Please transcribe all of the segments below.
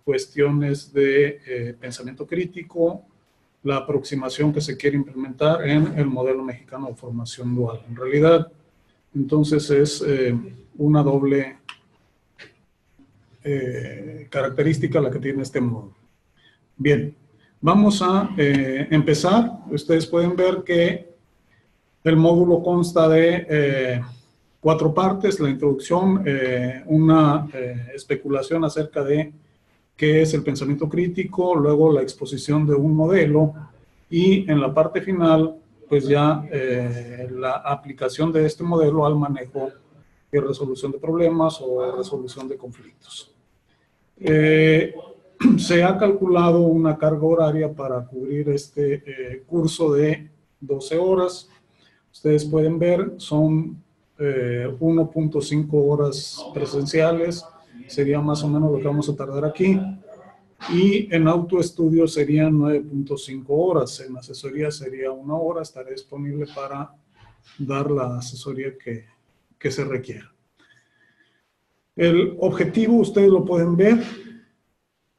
cuestiones de pensamiento crítico, la aproximación que se quiere implementar en el modelo mexicano de formación dual. En realidad, entonces es una doble característica la que tiene este módulo. Bien, vamos a empezar. Ustedes pueden ver que el módulo consta de 4 partes: la introducción, una especulación acerca de qué es el pensamiento crítico, luego la exposición de un modelo y en la parte final, pues ya la aplicación de este modelo al manejo y resolución de problemas o resolución de conflictos. Se ha calculado una carga horaria para cubrir este curso de 12 horas. Ustedes pueden ver, son 1.5 horas presenciales, sería más o menos lo que vamos a tardar aquí. Y en autoestudio serían 9.5 horas, en asesoría sería 1 hora, estaré disponible para dar la asesoría que se requiera. El objetivo ustedes lo pueden ver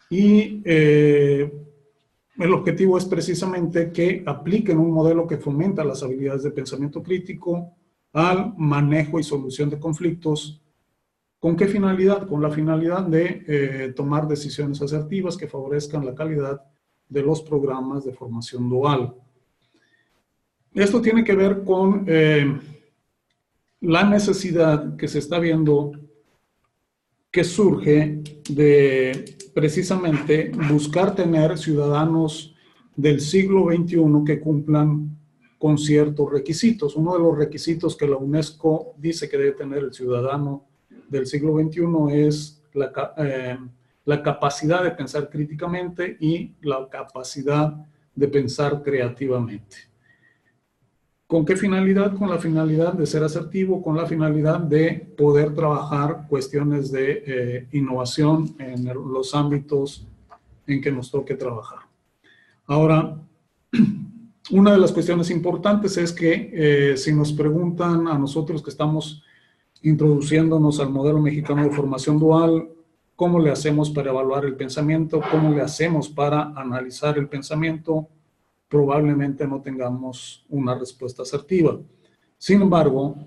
y el objetivo es precisamente que apliquen un modelo que fomenta las habilidades de pensamiento crítico al manejo y solución de conflictos. ¿Con qué finalidad? Con la finalidad de tomar decisiones asertivas que favorezcan la calidad de los programas de formación dual. Esto tiene que ver con la necesidad que se está viendo que surge de precisamente buscar tener ciudadanos del siglo XXI que cumplan con ciertos requisitos. Uno de los requisitos que la UNESCO dice que debe tener el ciudadano del siglo XXI es la capacidad de pensar críticamente y la capacidad de pensar creativamente. ¿Con qué finalidad? Con la finalidad de ser asertivo, con la finalidad de poder trabajar cuestiones de innovación en los ámbitos en que nos toque trabajar. Ahora, una de las cuestiones importantes es que si nos preguntan a nosotros que estamos introduciéndonos al modelo mexicano de formación dual, ¿cómo le hacemos para evaluar el pensamiento? ¿Cómo le hacemos para analizar el pensamiento? Probablemente no tengamos una respuesta asertiva. Sin embargo,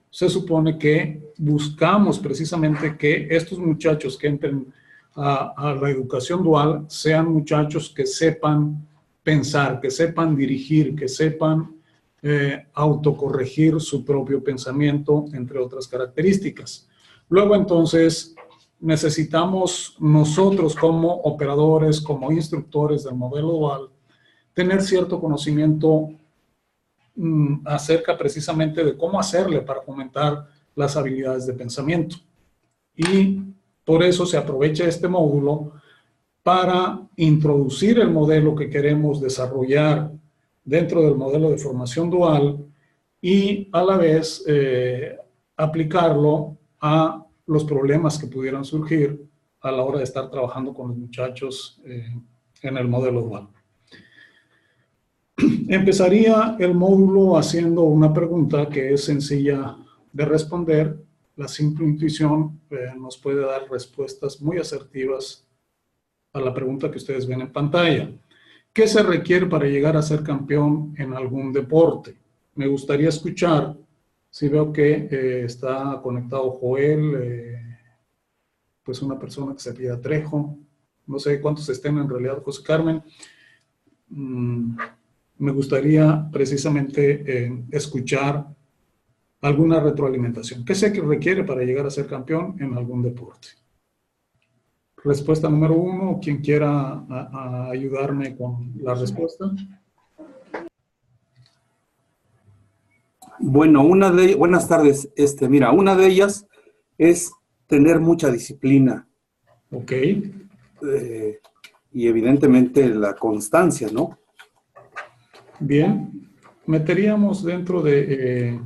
se supone que buscamos precisamente que estos muchachos que entren a la educación dual sean muchachos que sepan pensar, que sepan dirigir, que sepan autocorregir su propio pensamiento, entre otras características. Luego, entonces, necesitamos nosotros como operadores, como instructores del modelo dual, tener cierto conocimiento acerca precisamente de cómo hacerle para fomentar las habilidades de pensamiento. Y por eso se aprovecha este módulo para introducir el modelo que queremos desarrollar dentro del modelo de formación dual y a la vez aplicarlo a los problemas que pudieran surgir a la hora de estar trabajando con los muchachos en el modelo dual. Empezaría el módulo haciendo una pregunta que es sencilla de responder. La simple intuición nos puede dar respuestas muy asertivas a la pregunta que ustedes ven en pantalla. ¿Qué se requiere para llegar a ser campeón en algún deporte? Me gustaría escuchar, si veo que está conectado Joel, pues una persona que se apellida Trejo, no sé cuántos estén en realidad, José Carmen. Me gustaría precisamente escuchar alguna retroalimentación. ¿Qué se requiere para llegar a ser campeón en algún deporte? Respuesta número 1, quien quiera ayudarme con la respuesta. Bueno, buenas tardes. Mira, una de ellas es tener mucha disciplina. Ok. Y evidentemente la constancia, ¿no? Bien, meteríamos dentro de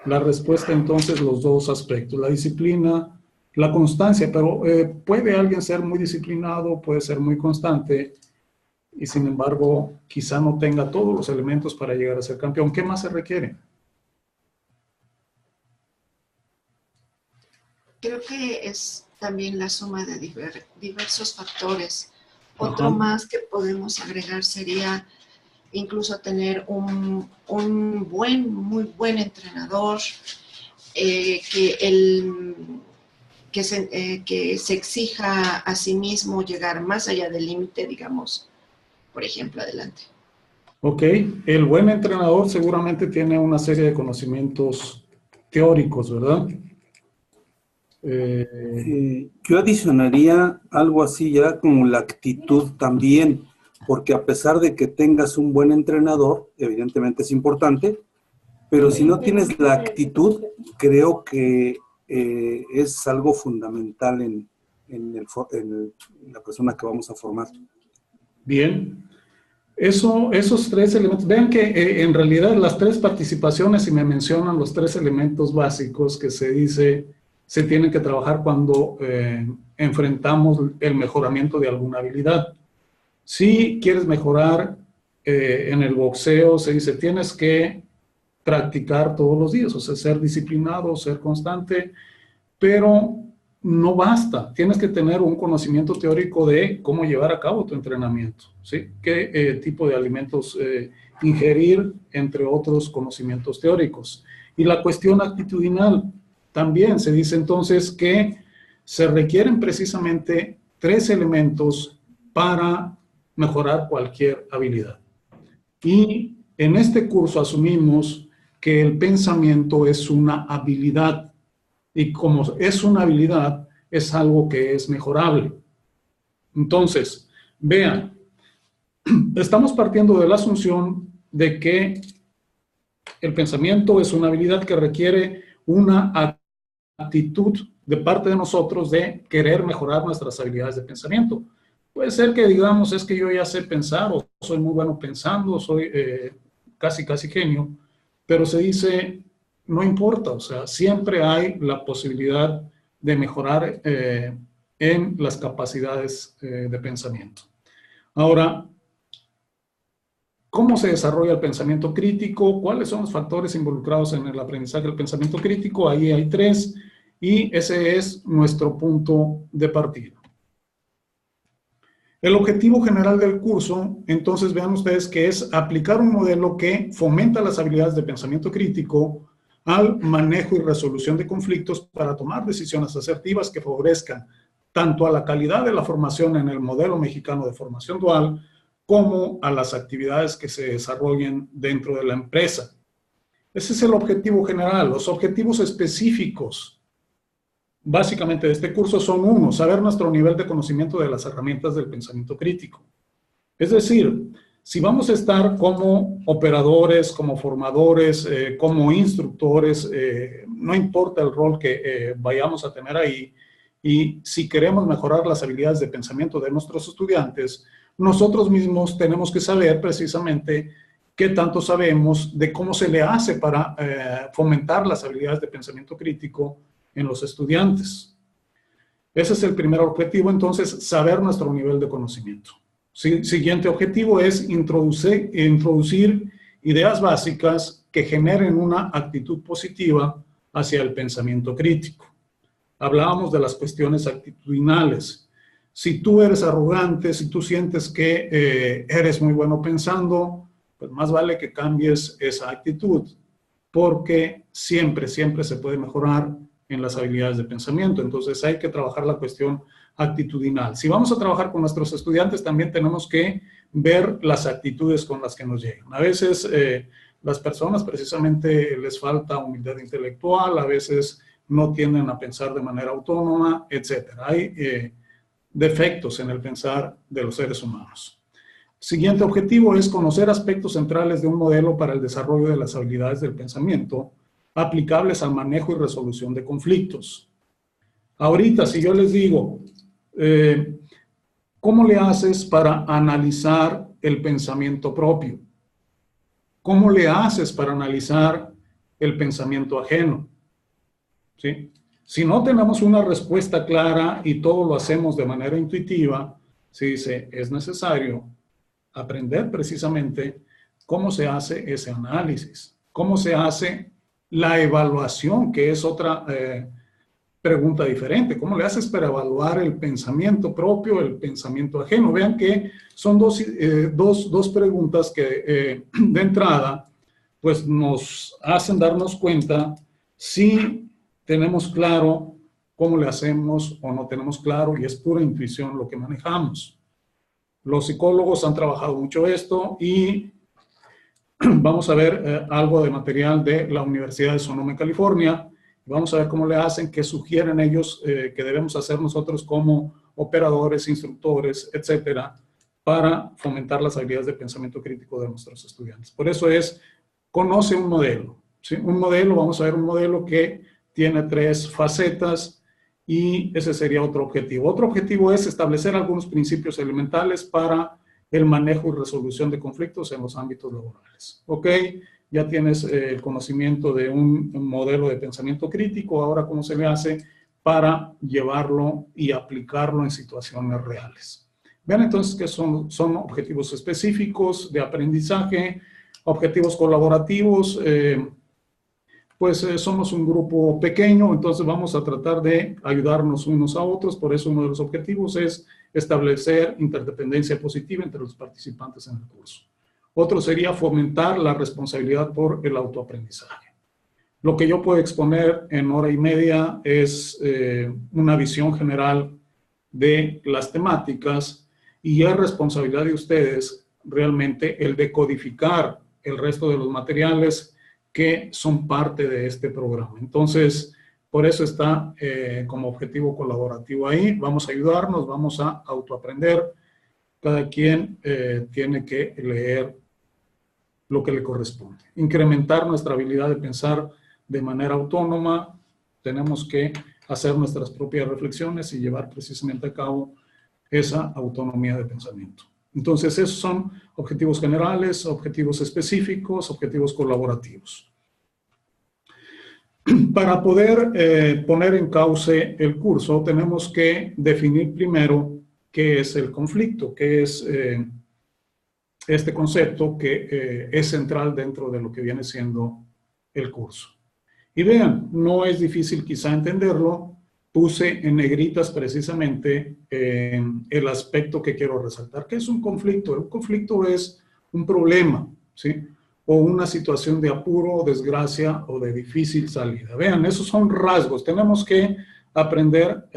la respuesta entonces los dos aspectos, la disciplina, la constancia, pero puede alguien ser muy disciplinado, puede ser muy constante y sin embargo quizá no tenga todos los elementos para llegar a ser campeón. ¿Qué más se requiere? Creo que es también la suma de diversos factores. Otro Ajá. más que podemos agregar sería incluso tener un muy buen entrenador, que se exija a sí mismo llegar más allá del límite, digamos, por ejemplo, adelante. Ok, el buen entrenador seguramente tiene una serie de conocimientos teóricos, ¿verdad? Yo adicionaría algo así ya como la actitud también, porque a pesar de que tengas un buen entrenador, evidentemente es importante, pero si no tienes la actitud, creo que es algo fundamental en la persona que vamos a formar. Bien. Esos tres elementos, vean que en realidad las tres participaciones, si me mencionan los tres elementos básicos que se dice, se tienen que trabajar cuando enfrentamos el mejoramiento de alguna habilidad. Si quieres mejorar en el boxeo, se dice, tienes que practicar todos los días, o sea, ser disciplinado, ser constante, pero no basta. Tienes que tener un conocimiento teórico de cómo llevar a cabo tu entrenamiento, ¿sí? Qué tipo de alimentos ingerir, entre otros conocimientos teóricos. Y la cuestión actitudinal, también se dice entonces que se requieren precisamente tres elementos para mejorar cualquier habilidad. Y en este curso asumimos que el pensamiento es una habilidad. Y como es una habilidad, es algo que es mejorable. Entonces, vean, estamos partiendo de la asunción de que el pensamiento es una habilidad que requiere una actitud de parte de nosotros de querer mejorar nuestras habilidades de pensamiento. Puede ser que digamos, es que yo ya sé pensar, o soy muy bueno pensando, soy casi genio, pero se dice, no importa, o sea, siempre hay la posibilidad de mejorar en las capacidades de pensamiento. Ahora, ¿cómo se desarrolla el pensamiento crítico? ¿Cuáles son los factores involucrados en el aprendizaje del pensamiento crítico? Ahí hay tres, y ese es nuestro punto de partida. El objetivo general del curso, entonces vean ustedes que es aplicar un modelo que fomenta las habilidades de pensamiento crítico al manejo y resolución de conflictos para tomar decisiones asertivas que favorezcan tanto a la calidad de la formación en el modelo mexicano de formación dual como a las actividades que se desarrollen dentro de la empresa. Ese es el objetivo general. Los objetivos específicos básicamente de este curso son uno, saber nuestro nivel de conocimiento de las herramientas del pensamiento crítico. Es decir, si vamos a estar como operadores, como formadores, como instructores, no importa el rol que vayamos a tener ahí, y si queremos mejorar las habilidades de pensamiento de nuestros estudiantes, nosotros mismos tenemos que saber precisamente qué tanto sabemos de cómo se le hace para fomentar las habilidades de pensamiento crítico en los estudiantes. Ese es el primer objetivo, entonces, saber nuestro nivel de conocimiento. Siguiente objetivo es introducir ideas básicas que generen una actitud positiva hacia el pensamiento crítico. Hablábamos de las cuestiones actitudinales. Si tú eres arrogante, si tú sientes que eres muy bueno pensando, pues más vale que cambies esa actitud, porque siempre se puede mejorar en las habilidades de pensamiento. Entonces hay que trabajar la cuestión actitudinal. Si vamos a trabajar con nuestros estudiantes, también tenemos que ver las actitudes con las que nos llegan. A veces las personas precisamente les falta humildad intelectual, a veces no tienden a pensar de manera autónoma, etc. Hay defectos en el pensar de los seres humanos. Siguiente objetivo es conocer aspectos centrales de un modelo para el desarrollo de las habilidades del pensamiento aplicables al manejo y resolución de conflictos. Ahorita, si yo les digo, ¿cómo le haces para analizar el pensamiento propio? ¿Cómo le haces para analizar el pensamiento ajeno? ¿Sí? Si no tenemos una respuesta clara y todo lo hacemos de manera intuitiva, se dice, es necesario aprender precisamente cómo se hace ese análisis, cómo se hace la evaluación, que es otra pregunta diferente. ¿Cómo le haces para evaluar el pensamiento propio, el pensamiento ajeno? Vean que son dos preguntas que de entrada pues nos hacen darnos cuenta si tenemos claro cómo le hacemos o no tenemos claro, y es pura intuición lo que manejamos. Los psicólogos han trabajado mucho esto y vamos a ver algo de material de la Universidad de Sonoma, California. Vamos a ver cómo le hacen, qué sugieren ellos que debemos hacer nosotros como operadores, instructores, etcétera, para fomentar las habilidades de pensamiento crítico de nuestros estudiantes. Por eso es, conoce un modelo, ¿sí? Un modelo, vamos a ver un modelo que tiene 3 facetas y ese sería otro objetivo. Otro objetivo es establecer algunos principios elementales para el manejo y resolución de conflictos en los ámbitos laborales. ¿Ok? Ya tienes el conocimiento de un modelo de pensamiento crítico, ahora cómo se le hace para llevarlo y aplicarlo en situaciones reales. Vean entonces que son objetivos específicos de aprendizaje, objetivos colaborativos, somos un grupo pequeño, entonces vamos a tratar de ayudarnos unos a otros, por eso uno de los objetivos es establecer interdependencia positiva entre los participantes en el curso. Otro sería fomentar la responsabilidad por el autoaprendizaje. Lo que yo puedo exponer en hora y media es una visión general de las temáticas y es responsabilidad de ustedes realmente el decodificar el resto de los materiales que son parte de este programa. Entonces, por eso está como objetivo colaborativo ahí. Vamos a ayudarnos, vamos a autoaprender. Cada quien tiene que leer lo que le corresponde. Incrementar nuestra habilidad de pensar de manera autónoma. Tenemos que hacer nuestras propias reflexiones y llevar precisamente a cabo esa autonomía de pensamiento. Entonces, esos son objetivos generales, objetivos específicos, objetivos colaborativos. Para poder poner en cauce el curso, tenemos que definir primero qué es el conflicto, qué es este concepto que es central dentro de lo que viene siendo el curso. Y vean, no es difícil quizá entenderlo. Puse en negritas precisamente el aspecto que quiero resaltar. ¿Qué es un conflicto? Un conflicto es un problema, ¿sí? O una situación de apuro, desgracia o de difícil salida. Vean, esos son rasgos. Tenemos que aprender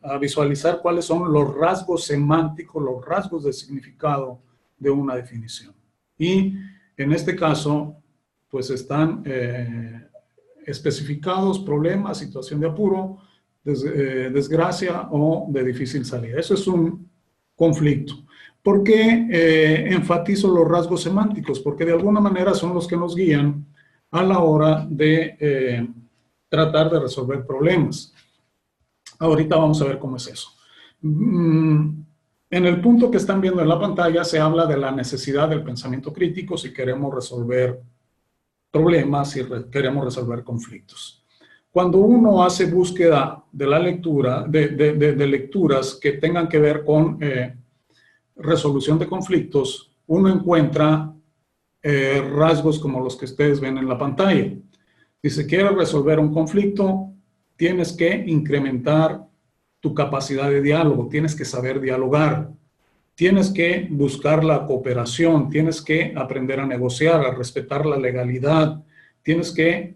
a visualizar cuáles son los rasgos semánticos, los rasgos de significado de una definición. Y en este caso, pues están especificados problemas, situación de apuro, desgracia o de difícil salida. Eso es un conflicto. ¿Por qué enfatizo los rasgos semánticos? Porque de alguna manera son los que nos guían a la hora de tratar de resolver problemas. Ahorita vamos a ver cómo es eso. En el punto que están viendo en la pantalla se habla de la necesidad del pensamiento crítico si queremos resolver problemas, si queremos resolver conflictos. Cuando uno hace búsqueda de la lectura, de lecturas que tengan que ver con resolución de conflictos, uno encuentra rasgos como los que ustedes ven en la pantalla. Si se quiere resolver un conflicto, tienes que incrementar tu capacidad de diálogo, tienes que saber dialogar, tienes que buscar la cooperación, tienes que aprender a negociar, a respetar la legalidad, tienes que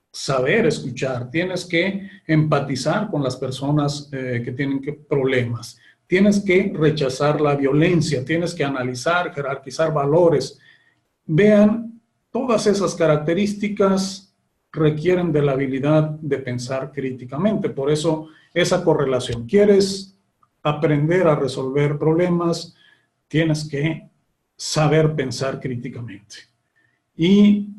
saber escuchar, tienes que empatizar con las personas que tienen problemas, tienes que rechazar la violencia, tienes que analizar, jerarquizar valores. Vean, todas esas características requieren de la habilidad de pensar críticamente. Por eso, esa correlación. ¿Quieres aprender a resolver problemas? Tienes que saber pensar críticamente. Y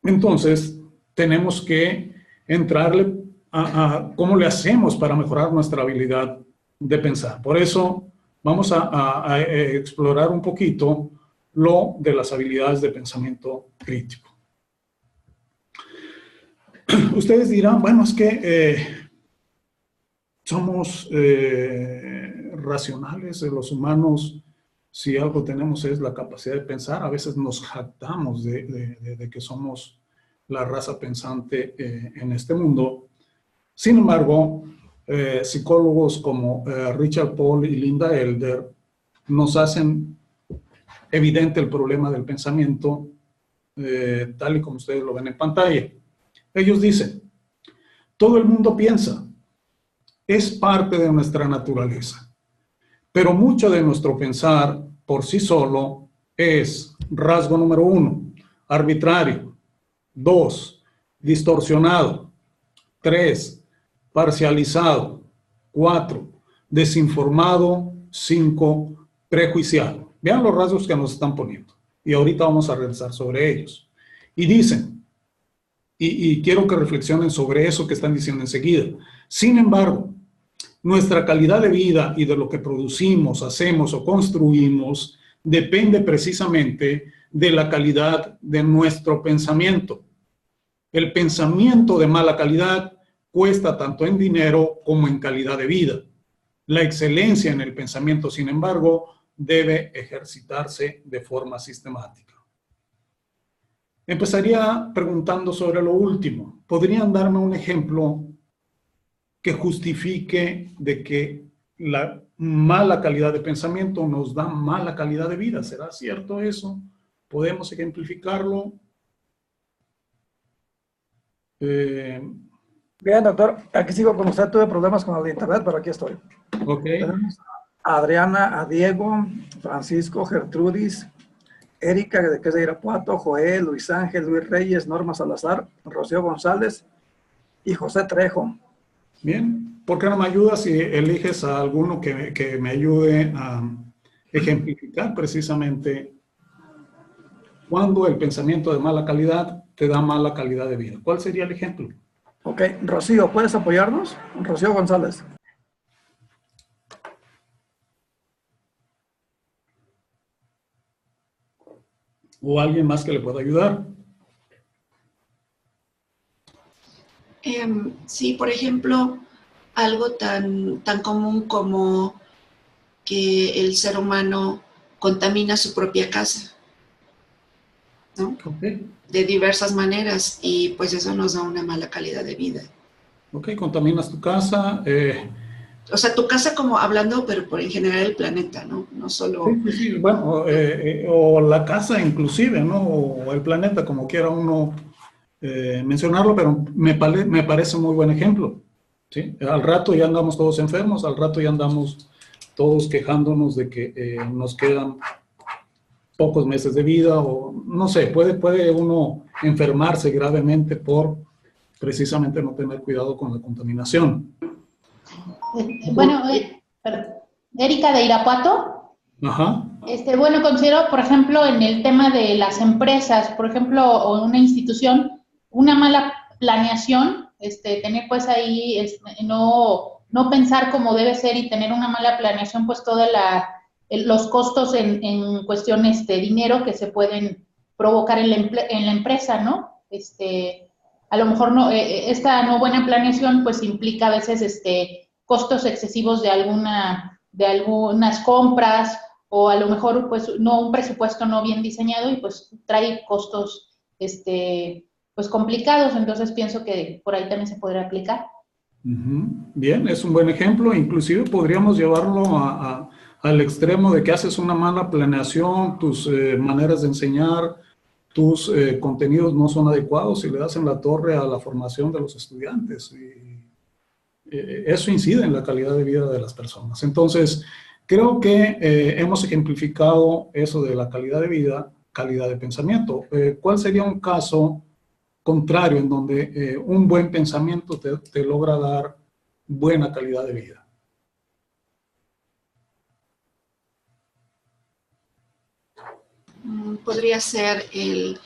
entonces, tenemos que entrarle a cómo le hacemos para mejorar nuestra habilidad de pensar. Por eso, vamos a explorar un poquito lo de las habilidades de pensamiento crítico. Ustedes dirán, bueno, es que somos racionales, los humanos, si algo tenemos es la capacidad de pensar. A veces nos jactamos de que somos la raza pensante en este mundo, Sin embargo, psicólogos como Richard Paul y Linda Elder nos hacen evidente el problema del pensamiento, tal y como ustedes lo ven en pantalla. Ellos dicen, todo el mundo piensa, es parte de nuestra naturaleza, pero mucho de nuestro pensar por sí solo es, rasgo número 1, arbitrario, 2, distorsionado, 3, parcializado, 4, desinformado, 5, prejuiciado. Vean los rasgos que nos están poniendo y ahorita vamos a regresar sobre ellos. Y dicen, y quiero que reflexionen sobre eso que están diciendo enseguida. Sin embargo, nuestra calidad de vida y de lo que producimos, hacemos o construimos depende precisamente de la calidad de nuestro pensamiento. El pensamiento de mala calidad cuesta tanto en dinero como en calidad de vida. La excelencia en el pensamiento, sin embargo, debe ejercitarse de forma sistemática. Empezaría preguntando sobre lo último. ¿Podrían darme un ejemplo que justifique de que la mala calidad de pensamiento nos da mala calidad de vida? ¿Será cierto eso? ¿Podemos ejemplificarlo? Bien, doctor, aquí sigo con usted. Tuve problemas con el internet, pero aquí estoy. Ok. Tenemos a Adriana, a Diego, Francisco, Gertrudis, Erika, que es de Irapuato, Joel, Luis Ángel, Luis Reyes, Norma Salazar, Rocío González y José Trejo. Bien, ¿por qué no me ayudas si eliges a alguno que me ayude a ejemplificar precisamente cuando el pensamiento de mala calidad te da mala calidad de vida? ¿Cuál sería el ejemplo? Ok, Rocío, ¿puedes apoyarnos? Rocío González. ¿O alguien más que le pueda ayudar? Sí, por ejemplo, algo tan común como que el ser humano contamina su propia casa, ¿no? Ok. De diversas maneras, y pues eso nos da una mala calidad de vida. Ok, contaminas tu casa. O sea, tu casa como hablando, pero por en general el planeta, ¿no? No solo... Sí. Bueno, o la casa inclusive, ¿no? O el planeta, como quiera uno mencionarlo, pero me parece muy buen ejemplo. ¿Sí? Al rato ya andamos todos enfermos, al rato ya andamos todos quejándonos de que nos quedan pocos meses de vida, o no sé, puede uno enfermarse gravemente por precisamente no tener cuidado con la contaminación. Bueno, Erika de Irapuato. Ajá. Bueno, considero, por ejemplo, en el tema de las empresas, por ejemplo, o una institución, una mala planeación, tener pues ahí, no pensar como debe ser y tener una mala planeación, pues todos los costos en cuestión dinero que se pueden provocar en la empresa, ¿no? A lo mejor no, esta no buena planeación pues implica a veces costos excesivos de algunas compras, o a lo mejor pues no un presupuesto no bien diseñado y pues trae costos pues complicados. Entonces pienso que por ahí también se podría aplicar. Bien, es un buen ejemplo. Inclusive podríamos llevarlo al extremo de que haces una mala planeación, tus maneras de enseñar, tus contenidos no son adecuados y le das en la torre a la formación de los estudiantes. Eso incide en la calidad de vida de las personas. Entonces, creo que hemos ejemplificado eso de la calidad de vida, calidad de pensamiento. ¿Cuál sería un caso contrario en donde un buen pensamiento te logra dar buena calidad de vida? Podría ser el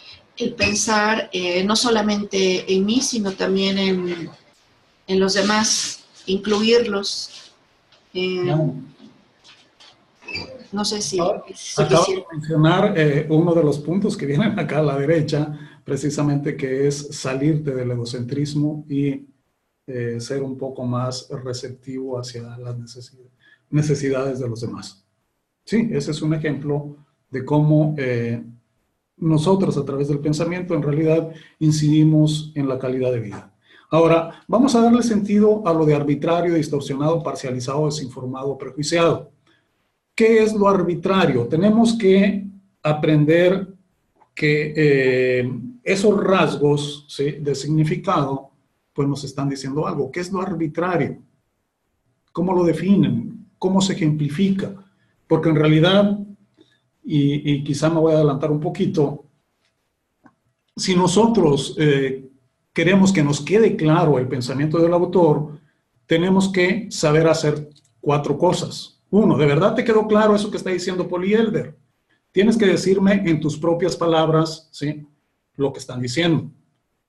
pensar no solamente en mí, sino también en los demás, incluirlos. No sé si acabo de mencionar uno de los puntos que vienen acá a la derecha, precisamente, que es salirte del egocentrismo y ser un poco más receptivo hacia las necesidades de los demás. Sí, ese es un ejemplo de cómo nosotros a través del pensamiento en realidad incidimos en la calidad de vida. Ahora, vamos a darle sentido a lo de arbitrario, distorsionado, parcializado, desinformado, prejuiciado. ¿Qué es lo arbitrario? Tenemos que aprender que esos rasgos, ¿sí?, de significado, pues nos están diciendo algo. ¿Qué es lo arbitrario? ¿Cómo lo definen? ¿Cómo se ejemplifica? Porque en realidad, y quizá me voy a adelantar un poquito, si nosotros queremos que nos quede claro el pensamiento del autor, tenemos que saber hacer 4 cosas. 1, ¿de verdad te quedó claro eso que está diciendo Polly Elder? Tienes que decirme en tus propias palabras, ¿sí?, lo que están diciendo.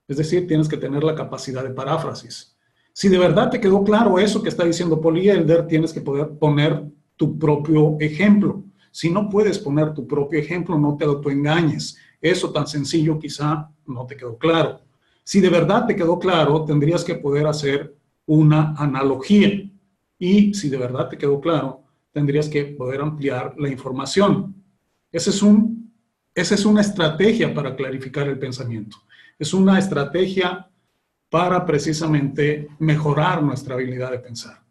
Es decir, tienes que tener la capacidad de paráfrasis. Si de verdad te quedó claro eso que está diciendo Polly Elder, tienes que poder poner tu propio ejemplo. Si no puedes poner tu propio ejemplo, no te autoengañes. Eso tan sencillo quizá no te quedó claro. Si de verdad te quedó claro, tendrías que poder hacer una analogía. Y si de verdad te quedó claro, tendrías que poder ampliar la información. Esa es una estrategia para clarificar el pensamiento. Es una estrategia para precisamente mejorar nuestra habilidad de pensar.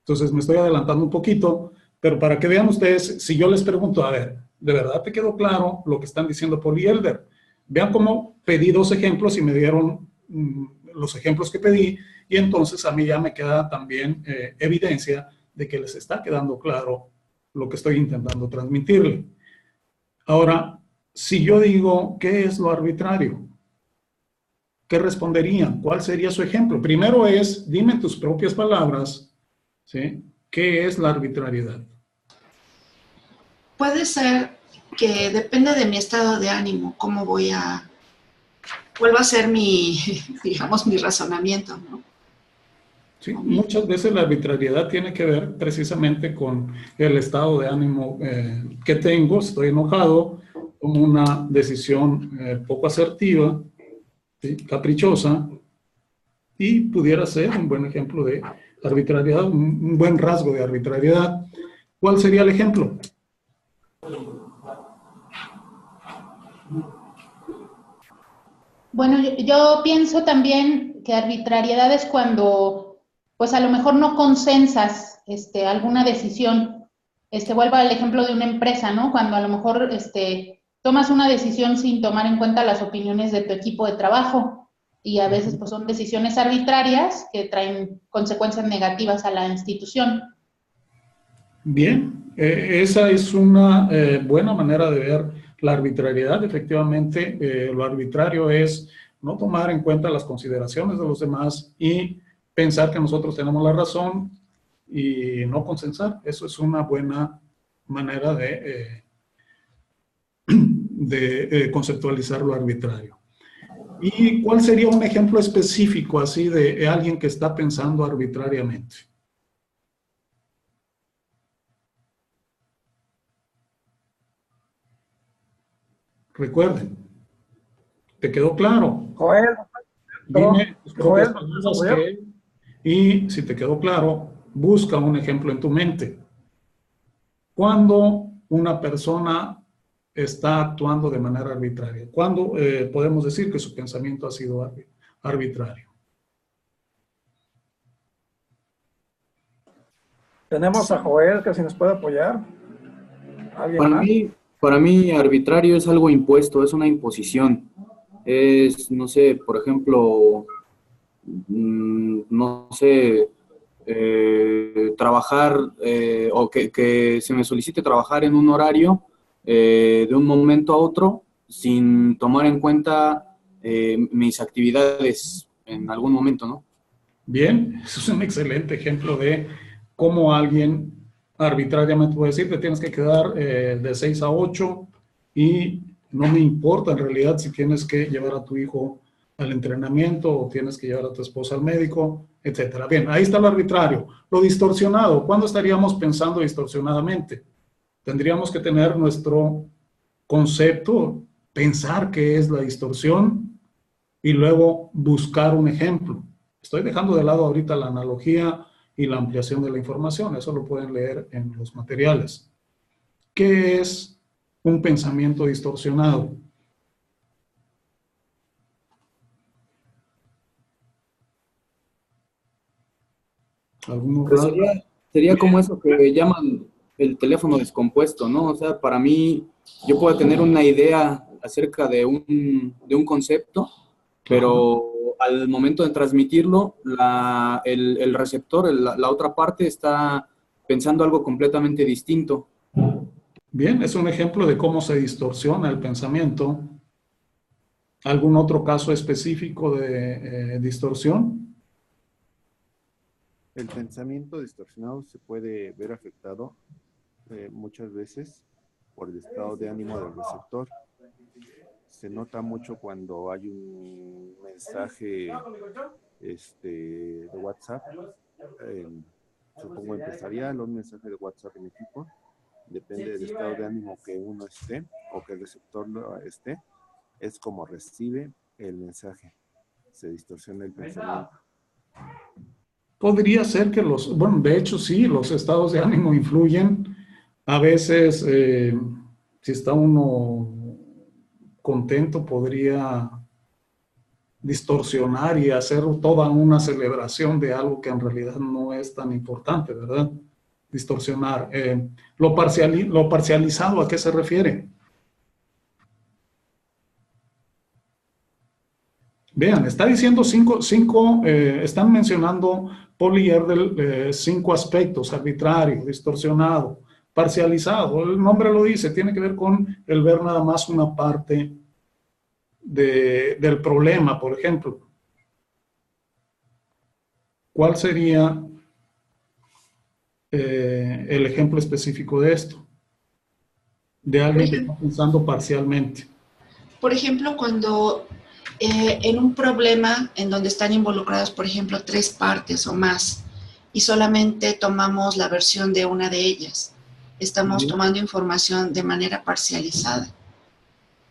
Entonces me estoy adelantando un poquito, pero para que vean ustedes, si yo les pregunto, a ver, ¿de verdad te quedó claro lo que están diciendo Polly Elder? Vean cómo pedí 2 ejemplos y me dieron los ejemplos que pedí, y entonces a mí ya me queda también evidencia de que les está quedando claro lo que estoy intentando transmitirle. Ahora, si yo digo, ¿qué es lo arbitrario? ¿Qué responderían? ¿Cuál sería su ejemplo? Primero es, dime en tus propias palabras, ¿sí?, ¿qué es la arbitrariedad? Puede ser que depende de mi estado de ánimo, cuál va a ser mi, digamos, mi razonamiento, ¿no? Sí, muchas veces la arbitrariedad tiene que ver precisamente con el estado de ánimo que tengo. Estoy enojado, tomo una decisión poco asertiva, ¿sí?, caprichosa, y pudiera ser un buen ejemplo de arbitrariedad, un buen rasgo de arbitrariedad. ¿Cuál sería el ejemplo? Bueno, yo pienso también que arbitrariedad es cuando, pues a lo mejor no consensas alguna decisión. Vuelvo al ejemplo de una empresa, ¿no? Cuando a lo mejor tomas una decisión sin tomar en cuenta las opiniones de tu equipo de trabajo, y a veces pues son decisiones arbitrarias que traen consecuencias negativas a la institución. Bien, esa es una buena manera de ver la arbitrariedad. Efectivamente, lo arbitrario es no tomar en cuenta las consideraciones de los demás y pensar que nosotros tenemos la razón y no consensar. Eso es una buena manera de conceptualizar lo arbitrario. ¿Y cuál sería un ejemplo específico así de alguien que está pensando arbitrariamente? Recuerden. ¿Te quedó claro? Joel. Dime tus propias Joel, palabras que, y si te quedó claro, busca un ejemplo en tu mente. ¿Cuándo una persona está actuando de manera arbitraria? ¿Cuándo podemos decir que su pensamiento ha sido arbitrario? Tenemos a Joel, que si nos puede apoyar. ¿Alguien más? Para mí, arbitrario es algo impuesto, es una imposición. Es, no sé, por ejemplo, no sé, trabajar o que se me solicite trabajar en un horario de un momento a otro sin tomar en cuenta mis actividades en algún momento, ¿no? Bien, eso es un excelente ejemplo de cómo alguien arbitrariamente puede decir que tienes que quedar de 6 a 8 y no me importa en realidad si tienes que llevar a tu hijo al entrenamiento o tienes que llevar a tu esposa al médico, etcétera. Bien, ahí está lo arbitrario. Lo distorsionado, ¿cuándo estaríamos pensando distorsionadamente? Tendríamos que tener nuestro concepto, pensar qué es la distorsión y luego buscar un ejemplo. Estoy dejando de lado ahorita la analogía y la ampliación de la información. Eso lo pueden leer en los materiales. ¿Qué es un pensamiento distorsionado? ¿Alguno Pues raro? sería como eso que llaman el teléfono descompuesto, ¿no? O sea, para mí, yo puedo tener una idea acerca de un concepto, pero al momento de transmitirlo, el receptor, la otra parte, está pensando algo completamente distinto. Bien, es un ejemplo de cómo se distorsiona el pensamiento. ¿Algún otro caso específico de distorsión? El pensamiento distorsionado se puede ver afectado muchas veces por el estado de ánimo del receptor. Se nota mucho cuando hay un mensaje de WhatsApp, supongo empresarial, o un mensaje de WhatsApp en equipo. Depende del estado de ánimo que uno esté o que el receptor esté, es como recibe el mensaje. Se distorsiona el pensamiento. Podría ser que bueno, de hecho sí, los estados de ánimo influyen. A veces, si está uno contento, podría distorsionar y hacer toda una celebración de algo que en realidad no es tan importante, ¿verdad? Distorsionar. Lo parcializado, ¿a qué se refiere? Vean, está diciendo están mencionando Paul y Erdel 5 aspectos: arbitrario, distorsionado, parcializado. El nombre lo dice, tiene que ver con el ver nada más una parte del problema, por ejemplo. ¿Cuál sería el ejemplo específico de esto? De alguien que está pensando parcialmente. Por ejemplo, cuando en un problema en donde están involucradas, por ejemplo, 3 partes o más, y solamente tomamos la versión de una de ellas, estamos tomando información de manera parcializada,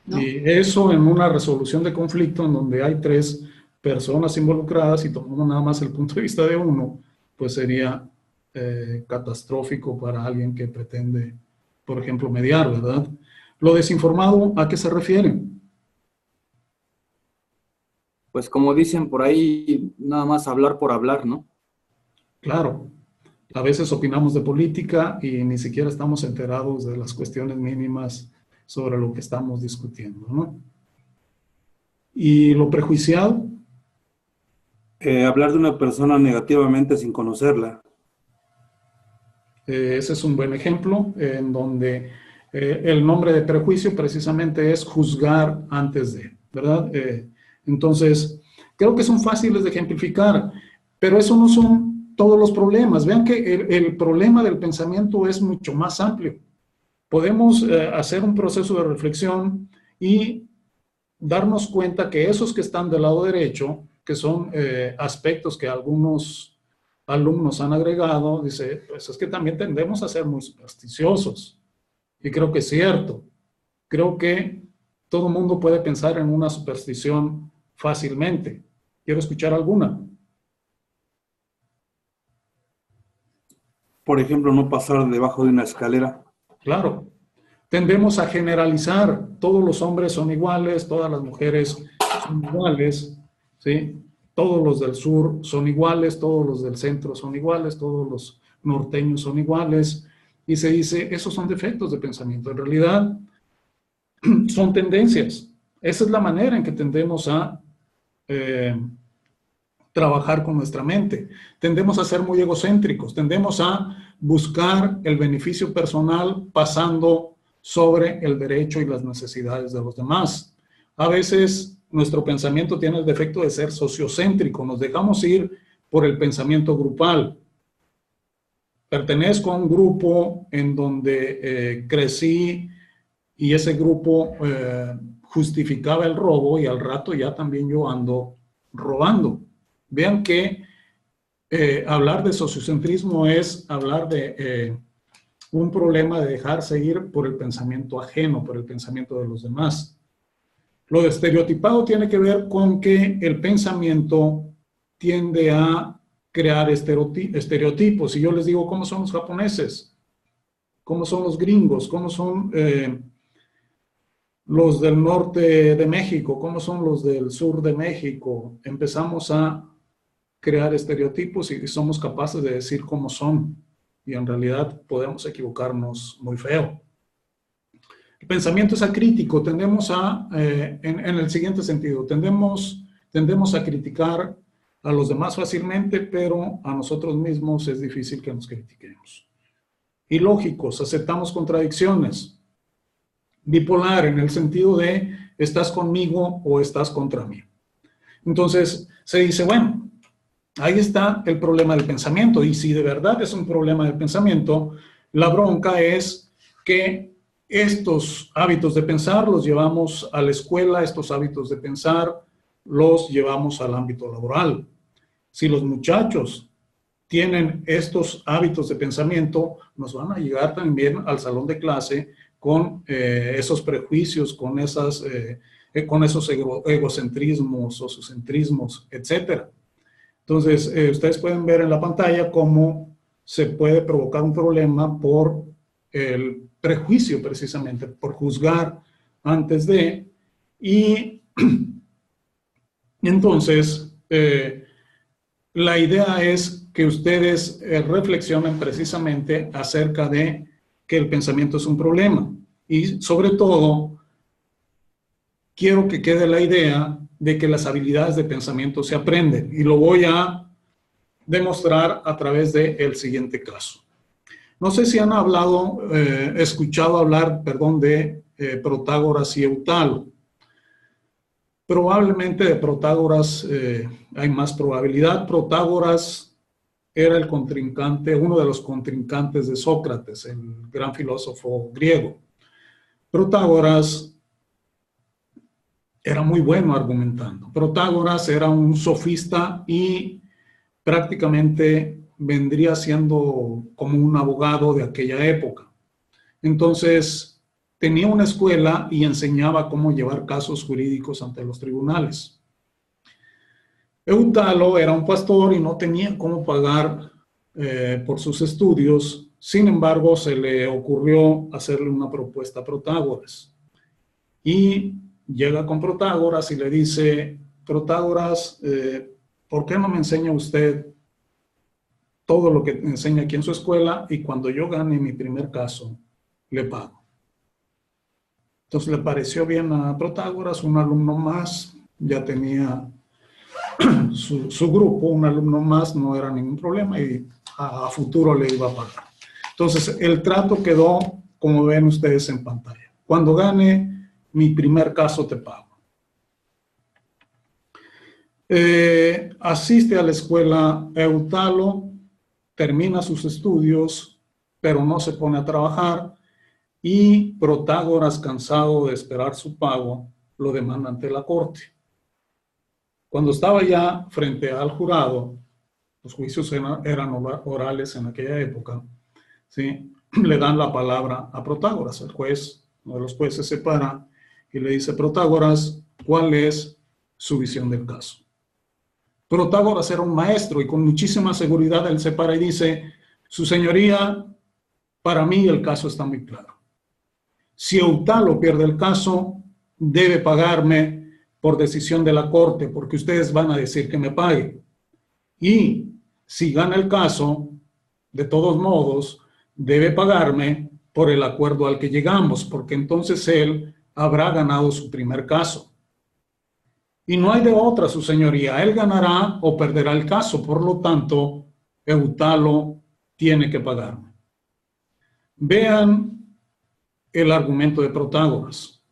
¿no? Y eso en una resolución de conflicto en donde hay 3 personas involucradas y tomamos nada más el punto de vista de uno, pues sería catastrófico para alguien que pretende, por ejemplo, mediar, ¿verdad? Lo desinformado, ¿a qué se refiere? Pues como dicen por ahí, nada más hablar por hablar, ¿no? Claro, a veces opinamos de política y ni siquiera estamos enterados de las cuestiones mínimas sobre lo que estamos discutiendo, ¿no? ¿Y lo prejuiciado? Hablar de una persona negativamente sin conocerla. Ese es un buen ejemplo en donde el nombre de prejuicio precisamente es juzgar antes de, ¿verdad? Entonces, creo que son fáciles de ejemplificar, pero eso no son todos los problemas. Vean que el problema del pensamiento es mucho más amplio. Podemos hacer un proceso de reflexión y darnos cuenta que esos que están del lado derecho, que son aspectos que algunos alumnos han agregado, dice, pues es que también tendemos a ser muy supersticiosos. Y creo que es cierto. Creo que todo el mundo puede pensar en una superstición fácilmente. Quiero escuchar alguna. Por ejemplo, no pasar debajo de una escalera. Claro. Tendemos a generalizar. Todos los hombres son iguales, todas las mujeres son iguales, ¿sí? Todos los del sur son iguales, todos los del centro son iguales, todos los norteños son iguales. Y se dice, esos son defectos de pensamiento. En realidad, son tendencias. Esa es la manera en que tendemos a trabajar con nuestra mente. Tendemos a ser muy egocéntricos, tendemos a buscar el beneficio personal pasando sobre el derecho y las necesidades de los demás. A veces nuestro pensamiento tiene el defecto de ser sociocéntrico, nos dejamos ir por el pensamiento grupal. Pertenezco a un grupo en donde crecí y ese grupo justificaba el robo y al rato ya también yo ando robando. Vean que hablar de sociocentrismo es hablar de un problema de dejarse ir por el pensamiento ajeno, por el pensamiento de los demás. Lo de estereotipado tiene que ver con que el pensamiento tiende a crear estereotipos. Y yo les digo, ¿cómo son los japoneses? ¿Cómo son los gringos? ¿Cómo son los del norte de México? ¿Cómo son los del sur de México? Empezamos a crear estereotipos y somos capaces de decir cómo son. Y en realidad podemos equivocarnos muy feo. El pensamiento es acrítico. Tendemos a, en el siguiente sentido, tendemos a criticar a los demás fácilmente, pero a nosotros mismos es difícil que nos critiquemos. Ilógicos, aceptamos contradicciones. Bipolar, en el sentido de estás conmigo o estás contra mí. Entonces se dice, bueno, ahí está el problema del pensamiento, y si de verdad es un problema del pensamiento, la bronca es que estos hábitos de pensar los llevamos a la escuela, estos hábitos de pensar los llevamos al ámbito laboral. Si los muchachos tienen estos hábitos de pensamiento, nos van a llegar también al salón de clase con esos prejuicios, con esos egocentrismos, sociocentrismos, etc. Entonces, ustedes pueden ver en la pantalla cómo se puede provocar un problema por el prejuicio, precisamente, por juzgar antes de, y entonces la idea es que ustedes reflexionen precisamente acerca de que el pensamiento es un problema, y sobre todo quiero que quede la idea de que las habilidades de pensamiento se aprenden, y lo voy a demostrar a través del siguiente caso. No sé si han escuchado hablar, de Protágoras y Eutalo. Probablemente de Protágoras hay más probabilidad. Protágoras era el contrincante, uno de los contrincantes de Sócrates, el gran filósofo griego. Protágoras era muy bueno argumentando. Protágoras era un sofista y prácticamente vendría siendo como un abogado de aquella época. Entonces, tenía una escuela y enseñaba cómo llevar casos jurídicos ante los tribunales. Eutalo era un pastor y no tenía cómo pagar por sus estudios. Sin embargo, se le ocurrió hacerle una propuesta a Protágoras. Y llega con Protágoras y le dice, Protágoras, ¿por qué no me enseña usted todo lo que enseña aquí en su escuela, y cuando yo gane mi primer caso, le pago? Entonces le pareció bien a Protágoras, un alumno más, ya tenía su grupo, un alumno más, no era ningún problema, y a futuro le iba a pagar. Entonces el trato quedó, como ven ustedes en pantalla: cuando gane mi primer caso te pago. Asiste a la escuela Eutalo, termina sus estudios, pero no se pone a trabajar, y Protágoras, cansado de esperar su pago, lo demanda ante la corte. Cuando estaba ya frente al jurado, los juicios eran orales en aquella época, ¿sí? Le dan la palabra a Protágoras. El juez, uno de los jueces, se para y le dice: Protágoras, ¿cuál es su visión del caso? Protágoras era un maestro y con muchísima seguridad él se para y dice: Su señoría, para mí el caso está muy claro. Si Eutalo pierde el caso, debe pagarme por decisión de la corte, porque ustedes van a decir que me pague. Y si gana el caso, de todos modos, debe pagarme por el acuerdo al que llegamos, porque entonces él habrá ganado su primer caso. Y no hay de otra, su señoría. Él ganará o perderá el caso. Por lo tanto, Eutalo tiene que pagarme. Vean el argumento de Protágoras.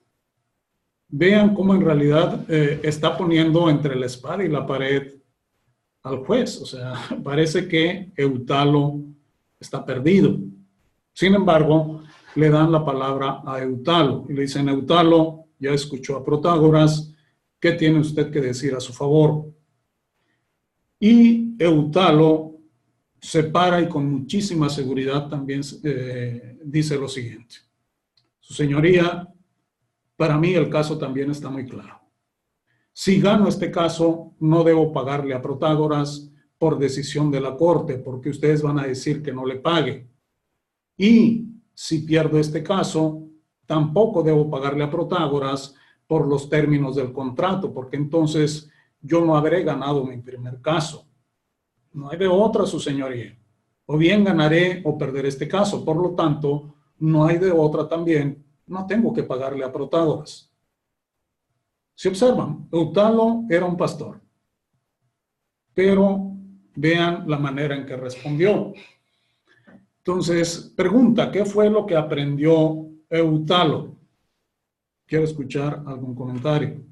Vean cómo en realidad está poniendo entre la espada y la pared al juez. O sea, parece que Eutalo está perdido. Sin embargo, le dan la palabra a Eutalo y le dicen: Eutalo, ya escuchó a Protágoras, ¿qué tiene usted que decir a su favor? Y Eutalo se para y con muchísima seguridad también dice lo siguiente: Su señoría, para mí el caso también está muy claro. Si gano este caso, no debo pagarle a Protágoras por decisión de la corte, porque ustedes van a decir que no le pague. Y si pierdo este caso, tampoco debo pagarle a Protágoras por los términos del contrato, porque entonces yo no habré ganado mi primer caso. No hay de otra, su señoría. O bien ganaré o perderé este caso. Por lo tanto, no hay de otra también. No tengo que pagarle a Protágoras. Si observan, Eutalo era un pastor. Pero vean la manera en que respondió. Entonces, pregunta, ¿qué fue lo que aprendió Eutalo? Quiero escuchar algún comentario.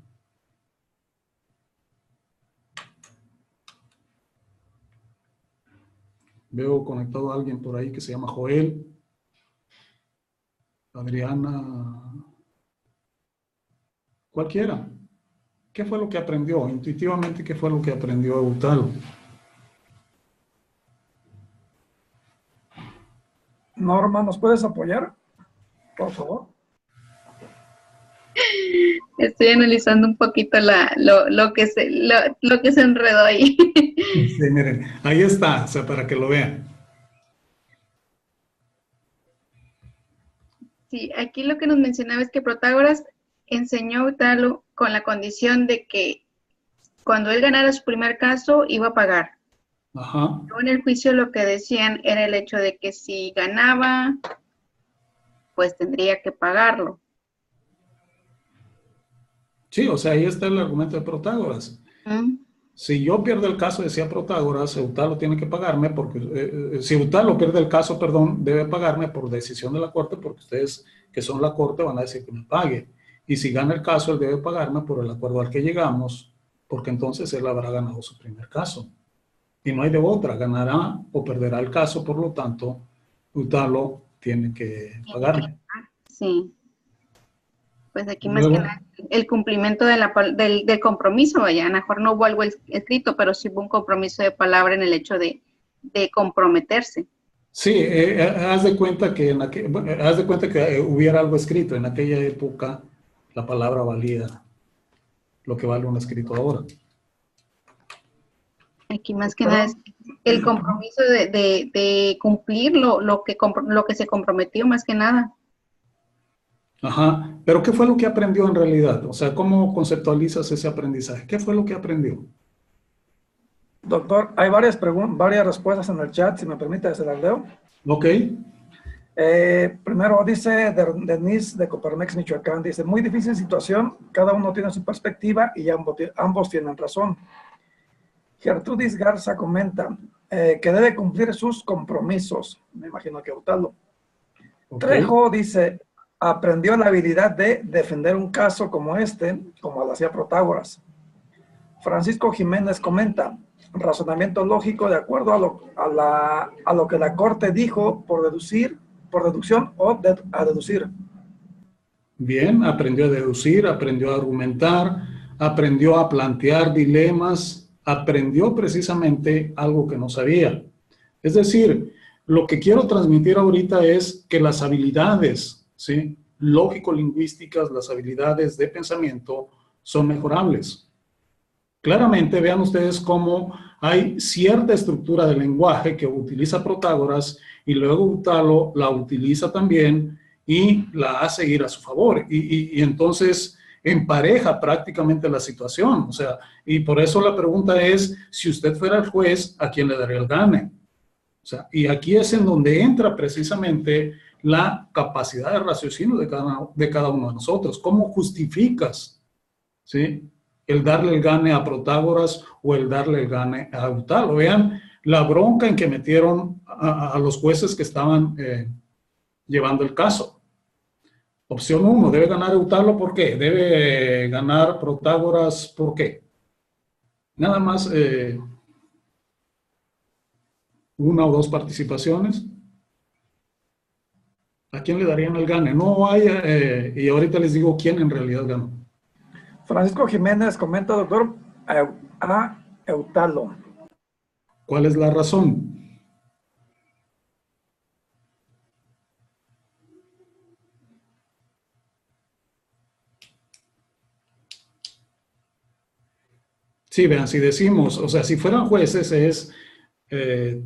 Veo conectado a alguien por ahí que se llama Joel. Adriana. Cualquiera. ¿Qué fue lo que aprendió? Intuitivamente, ¿qué fue lo que aprendió Eutalo? Norma, ¿nos puedes apoyar? Por favor. Estoy analizando un poquito lo que se enredó ahí. Sí, miren, ahí está, o sea, para que lo vean. Sí, aquí lo que nos mencionaba es que Protágoras enseñó a Eutalo con la condición de que cuando él ganara su primer caso iba a pagar. Ajá. Luego en el juicio lo que decían era el hecho de que si ganaba, pues tendría que pagarlo. Sí, o sea, ahí está el argumento de Protágoras. Si yo pierdo el caso, decía Protágoras, Eutalo tiene que pagarme porque, si Eutalo pierde el caso, perdón, debe pagarme por decisión de la corte porque ustedes que son la corte van a decir que me pague. Y si gana el caso, él debe pagarme por el acuerdo al que llegamos, porque entonces él habrá ganado su primer caso. Y no hay de otra, ganará o perderá el caso, por lo tanto, Eutalo tiene que pagarme. Sí. Pues aquí más Luego, que nada el cumplimiento del compromiso, vaya, a lo mejor no hubo algo escrito, pero sí hubo un compromiso de palabra en el hecho de comprometerse. sí, haz de cuenta que, haz de cuenta que hubiera algo escrito. En aquella época la palabra valía lo que vale un escrito ahora. Aquí más que nada es el compromiso de cumplir lo que se comprometió más que nada. Ajá, pero ¿qué fue lo que aprendió en realidad? O sea, ¿cómo conceptualizas ese aprendizaje? ¿Qué fue lo que aprendió? Doctor, hay varias respuestas en el chat, si me permite, se las leo. Ok. Primero dice Denise de Coparmex, Michoacán, dice, muy difícil situación, cada uno tiene su perspectiva y ambos tienen razón. Gertrudis Garza comenta que debe cumplir sus compromisos, me imagino que Eutalo. Okay. Trejo dice, aprendió la habilidad de defender un caso como este, como lo hacía Protágoras. Francisco Jiménez comenta, razonamiento lógico de acuerdo a lo que la corte dijo por deducción o a deducir. Bien, aprendió a deducir, aprendió a argumentar, aprendió a plantear dilemas, aprendió precisamente algo que no sabía. Es decir, lo que quiero transmitir ahorita es que las habilidades, ¿sí?, lógico-lingüísticas, las habilidades de pensamiento son mejorables. Claramente vean ustedes cómo hay cierta estructura del lenguaje que utiliza Protágoras y luego Eutalo la utiliza también y la hace ir a su favor. Y entonces empareja prácticamente la situación. O sea, y por eso la pregunta es, si usted fuera el juez, ¿a quién le daría el gane? O sea, y aquí es en donde entra precisamente la capacidad de raciocinio de cada uno de nosotros. ¿Cómo justificas, ¿sí?, el darle el gane a Protágoras o el darle el gane a Eutalo? Vean la bronca en que metieron a los jueces que estaban llevando el caso. Opción 1, debe ganar Eutalo, ¿por qué? Debe ganar Protágoras, ¿por qué? Nada más una o dos participaciones. ¿A quién le darían el gane? No hay, y ahorita les digo quién en realidad ganó. Francisco Jiménez comenta, doctor, a Eutalo. ¿Cuál es la razón? Sí, vean, si decimos, o sea, si fueran jueces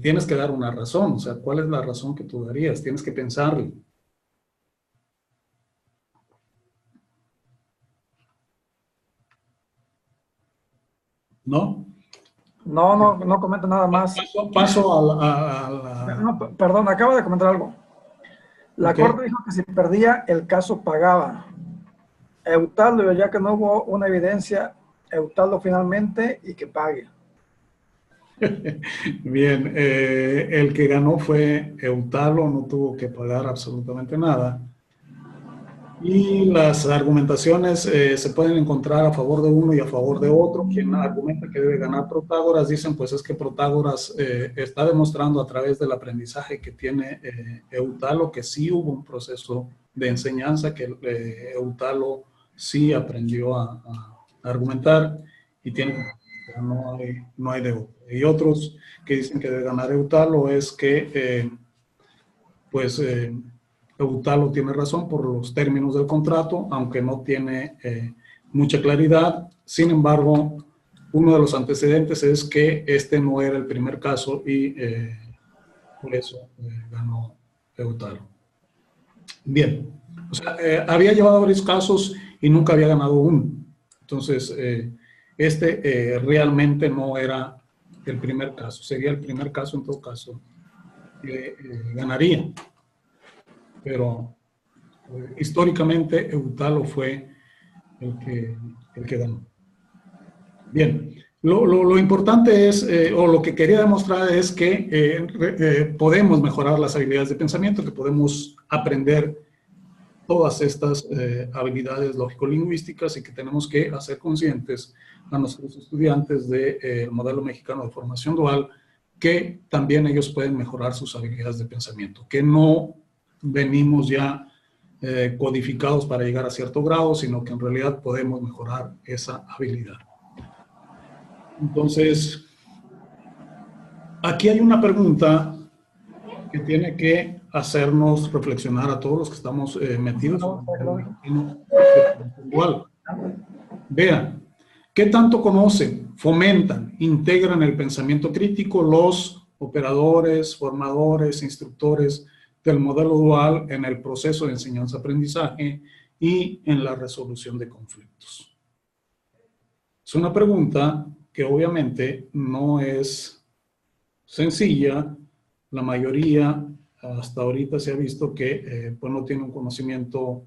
tienes que dar una razón. O sea, ¿cuál es la razón que tú darías? Tienes que pensarlo. ¿No? No comenta nada más. Paso a la... No, perdón, acaba de comentar algo. La Corte dijo que si perdía, el caso pagaba. Eutalo, ya que no hubo una evidencia, Eutalo finalmente y que pague. Bien, el que ganó fue Eutalo, no tuvo que pagar absolutamente nada. Y las argumentaciones se pueden encontrar a favor de uno y a favor de otro. Quien argumenta que debe ganar Protágoras, dicen pues es que Protágoras está demostrando a través del aprendizaje que tiene Eutalo que sí hubo un proceso de enseñanza, que Eutalo sí aprendió a argumentar y tiene, no hay de otro. Y otros que dicen que debe ganar Eutalo es que Eutalo tiene razón por los términos del contrato, aunque no tiene mucha claridad. Sin embargo, uno de los antecedentes es que este no era el primer caso y por eso ganó Eutalo. Bien, o sea, había llevado varios casos y nunca había ganado uno. Entonces, realmente no era el primer caso. Sería el primer caso en todo caso que ganaría. Pero históricamente Eutalo fue el que ganó. Bien, lo importante es, o lo que quería demostrar es que podemos mejorar las habilidades de pensamiento, que podemos aprender todas estas habilidades lógico-lingüísticas y que tenemos que hacer conscientes a nuestros estudiantes del modelo mexicano de formación dual, que también ellos pueden mejorar sus habilidades de pensamiento, que no venimos ya codificados para llegar a cierto grado, sino que en realidad podemos mejorar esa habilidad. Entonces, aquí hay una pregunta que tiene que hacernos reflexionar a todos los que estamos metidos igual. Vean, ¿qué tanto conocen, fomentan, integran el pensamiento crítico los operadores, formadores, instructores del modelo dual en el proceso de enseñanza-aprendizaje y en la resolución de conflictos? Es una pregunta que obviamente no es sencilla. La mayoría hasta ahorita se ha visto que pues no tiene un conocimiento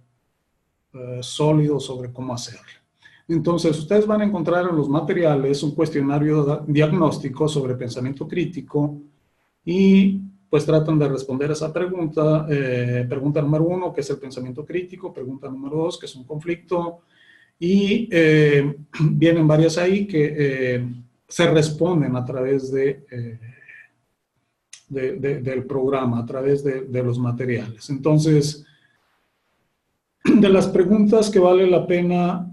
sólido sobre cómo hacerlo. Entonces, ustedes van a encontrar en los materiales un cuestionario diagnóstico sobre pensamiento crítico y pues tratan de responder esa pregunta. Pregunta número 1, ¿qué es el pensamiento crítico? Pregunta número 2, ¿qué es un conflicto? Y vienen varias ahí que se responden a través del programa, a través de los materiales. Entonces, de las preguntas que vale la pena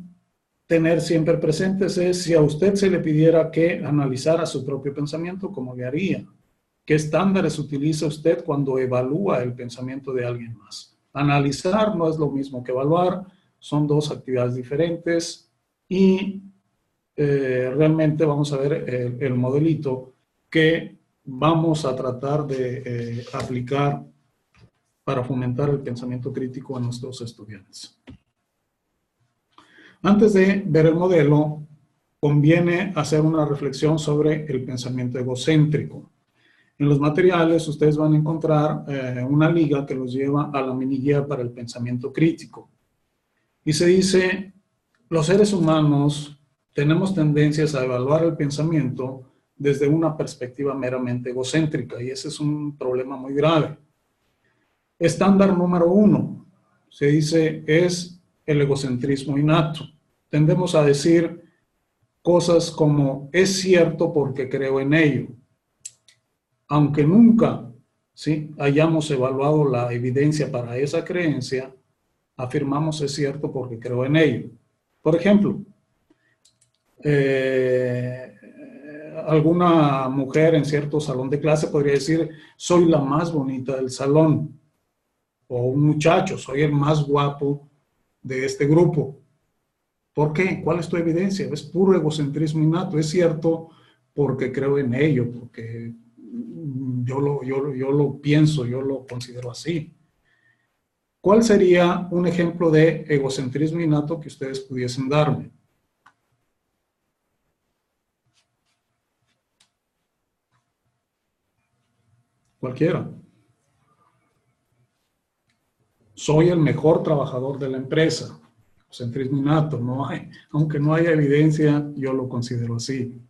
tener siempre presentes es si a usted se le pidiera que analizara su propio pensamiento, ¿cómo le haría? ¿Qué estándares utiliza usted cuando evalúa el pensamiento de alguien más? Analizar no es lo mismo que evaluar, son dos actividades diferentes y realmente vamos a ver el modelito que vamos a tratar de aplicar para fomentar el pensamiento crítico a nuestros estudiantes. Antes de ver el modelo, conviene hacer una reflexión sobre el pensamiento egocéntrico. En los materiales ustedes van a encontrar una liga que los lleva a la mini guía para el pensamiento crítico. Y se dice, los seres humanos tenemos tendencias a evaluar el pensamiento desde una perspectiva meramente egocéntrica, y ese es un problema muy grave. Estándar número 1, se dice, es el egocentrismo innato. Tendemos a decir cosas como, es cierto porque creo en ello. Aunque nunca hayamos evaluado la evidencia para esa creencia, afirmamos es cierto porque creo en ello. Por ejemplo, alguna mujer en cierto salón de clase podría decir, soy la más bonita del salón. O un muchacho, soy el más guapo de este grupo. ¿Por qué? ¿Cuál es tu evidencia? Es puro egocentrismo innato. Es cierto porque creo en ello, porque yo lo pienso, yo lo considero así. ¿Cuál sería un ejemplo de egocentrismo innato que ustedes pudiesen darme? cualquiera. Soy el mejor trabajador de la empresa. Egocentrismo innato, no hay, aunque no haya evidencia, yo lo considero así.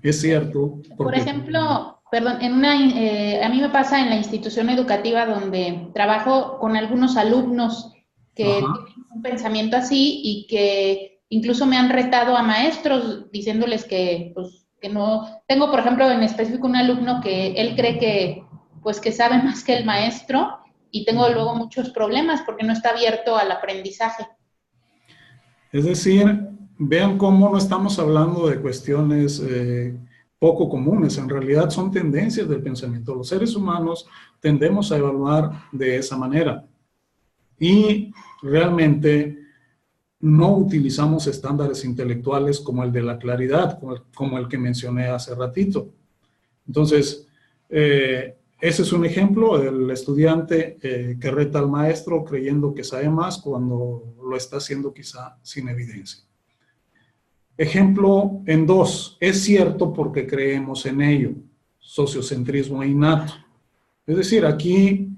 Es cierto. Por ejemplo, perdón, a mí me pasa en la institución educativa donde trabajo con algunos alumnos que Ajá. tienen un pensamiento así y que incluso me han retado a maestros diciéndoles que, pues, que no. Tengo, por ejemplo, en específico un alumno que él cree que, pues, que sabe más que el maestro y tengo luego muchos problemas porque no está abierto al aprendizaje. Es decir, vean cómo no estamos hablando de cuestiones poco comunes, en realidad son tendencias del pensamiento. Los seres humanos tendemos a evaluar de esa manera y realmente no utilizamos estándares intelectuales como el de la claridad, como el que mencioné hace ratito. Entonces, ese es un ejemplo, el estudiante que reta al maestro creyendo que sabe más cuando lo está haciendo quizá sin evidencia. Ejemplo en 2, es cierto porque creemos en ello, sociocentrismo innato. Es decir, aquí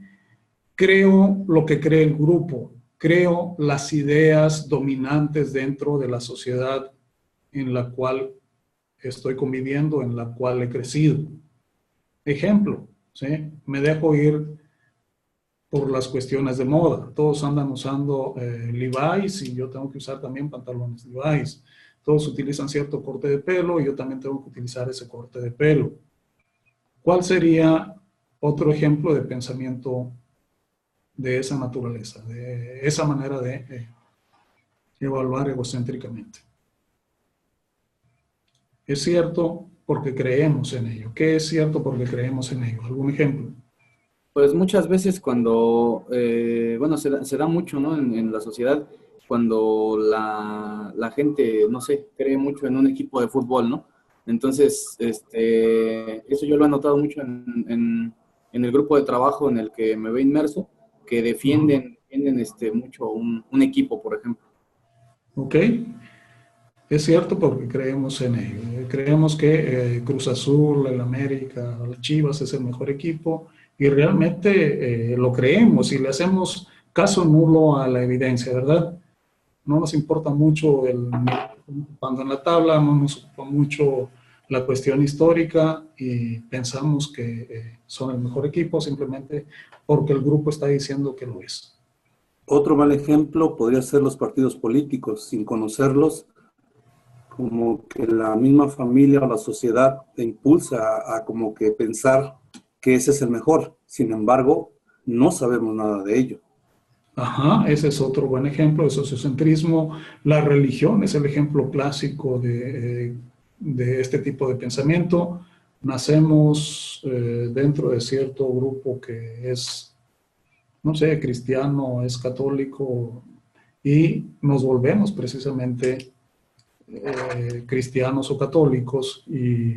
creo lo que cree el grupo, creo las ideas dominantes dentro de la sociedad en la cual estoy conviviendo, en la cual he crecido. Ejemplo, ¿sí? Me dejo ir por las cuestiones de moda. Todos andan usando Levi's y yo tengo que usar también pantalones Levi's. Todos utilizan cierto corte de pelo y yo también tengo que utilizar ese corte de pelo. ¿Cuál sería otro ejemplo de pensamiento de esa naturaleza, de esa manera de evaluar egocéntricamente? Es cierto porque creemos en ello. ¿Qué es cierto porque creemos en ello? ¿Algún ejemplo? Pues muchas veces cuando, bueno, se da mucho, ¿no? En la sociedad, cuando la gente, no sé, cree mucho en un equipo de fútbol, ¿no? Entonces, eso yo lo he notado mucho en el grupo de trabajo en el que me veo inmerso, que defienden mucho un equipo, por ejemplo. ¿Ok? Es cierto porque creemos en ello. Creemos que Cruz Azul, el América, el Chivas es el mejor equipo y realmente lo creemos y le hacemos caso nulo a la evidencia, ¿verdad? No nos importa mucho cuando en la tabla, no nos ocupa mucho la cuestión histórica y pensamos que son el mejor equipo simplemente porque el grupo está diciendo que lo es. Otro mal ejemplo podría ser los partidos políticos. Sin conocerlos, como que la misma familia o la sociedad te impulsa a como que pensar que ese es el mejor. Sin embargo, no sabemos nada de ello. Ajá, ese es otro buen ejemplo de sociocentrismo. La religión es el ejemplo clásico de este tipo de pensamiento. Nacemos dentro de cierto grupo que es, no sé, cristiano, es católico, y nos volvemos precisamente cristianos o católicos, y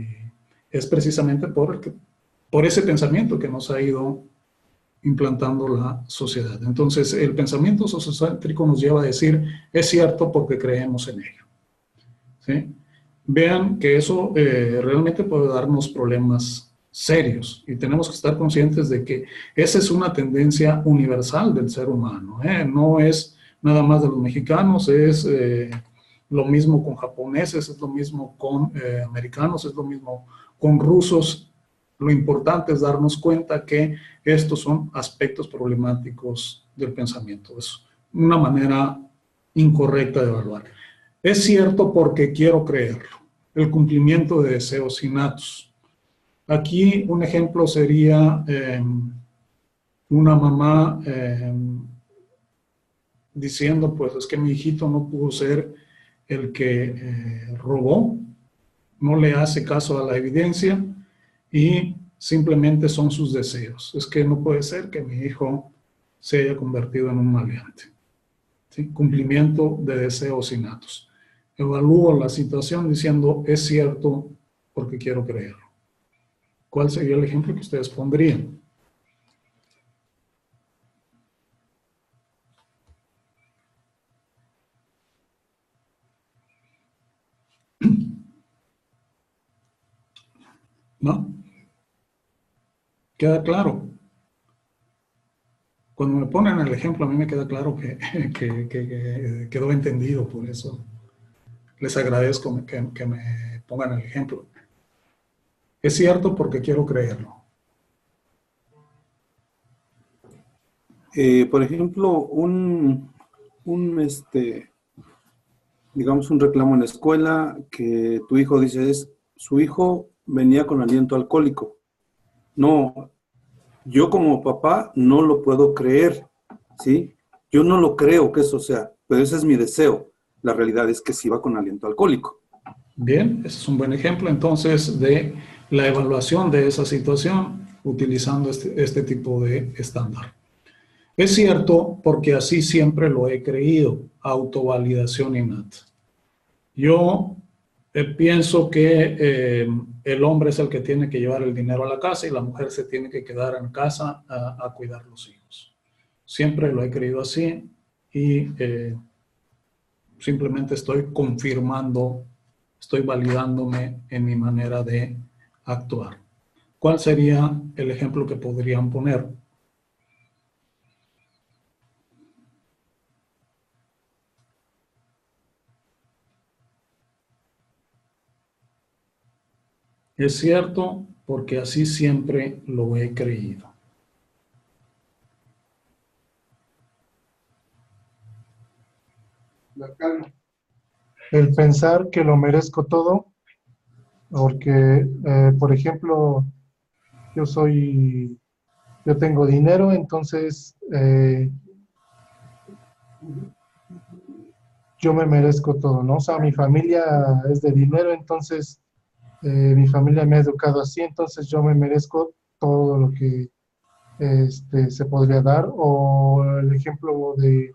es precisamente por ese pensamiento que nos ha ido implantando la sociedad. Entonces, el pensamiento sociocéntrico nos lleva a decir, es cierto porque creemos en ello. ¿Sí? Vean que eso realmente puede darnos problemas serios y tenemos que estar conscientes de que esa es una tendencia universal del ser humano. No es nada más de los mexicanos, es lo mismo con japoneses, es lo mismo con americanos, es lo mismo con rusos. Lo importante es darnos cuenta que estos son aspectos problemáticos del pensamiento. Es una manera incorrecta de evaluar. Es cierto porque quiero creerlo. El cumplimiento de deseos innatos. Aquí un ejemplo sería una mamá diciendo, pues es que mi hijito no pudo ser el que robó, no le hace caso a la evidencia y simplemente son sus deseos. Es que no puede ser que mi hijo se haya convertido en un maleante. ¿Sí? Cumplimiento de deseos innatos. Evalúo la situación diciendo, es cierto porque quiero creerlo. ¿Cuál sería el ejemplo que ustedes pondrían? ¿No? ¿Queda claro? Cuando me ponen el ejemplo, a mí me queda claro que quedó entendido, por eso les agradezco que me pongan el ejemplo. Es cierto porque quiero creerlo. Por ejemplo, digamos, un reclamo en la escuela que tu hijo dice su hijo venía con aliento alcohólico. No, yo como papá no lo puedo creer, ¿sí? Yo no lo creo que eso sea, pero ese es mi deseo. La realidad es que sí va con aliento alcohólico. Bien, ese es un buen ejemplo entonces de la evaluación de esa situación utilizando este tipo de estándar. Es cierto porque así siempre lo he creído, autovalidación innata. Yo pienso que el hombre es el que tiene que llevar el dinero a la casa y la mujer se tiene que quedar en casa a cuidar los hijos. Siempre lo he creído así y simplemente estoy confirmando, estoy validándome en mi manera de actuar. ¿Cuál sería el ejemplo que podrían poner? Es cierto porque así siempre lo he creído. El pensar que lo merezco todo, porque, por ejemplo, yo tengo dinero, entonces yo me merezco todo, ¿no? O sea, mi familia es de dinero, entonces mi familia me ha educado así, entonces yo me merezco todo lo que se podría dar. O el ejemplo de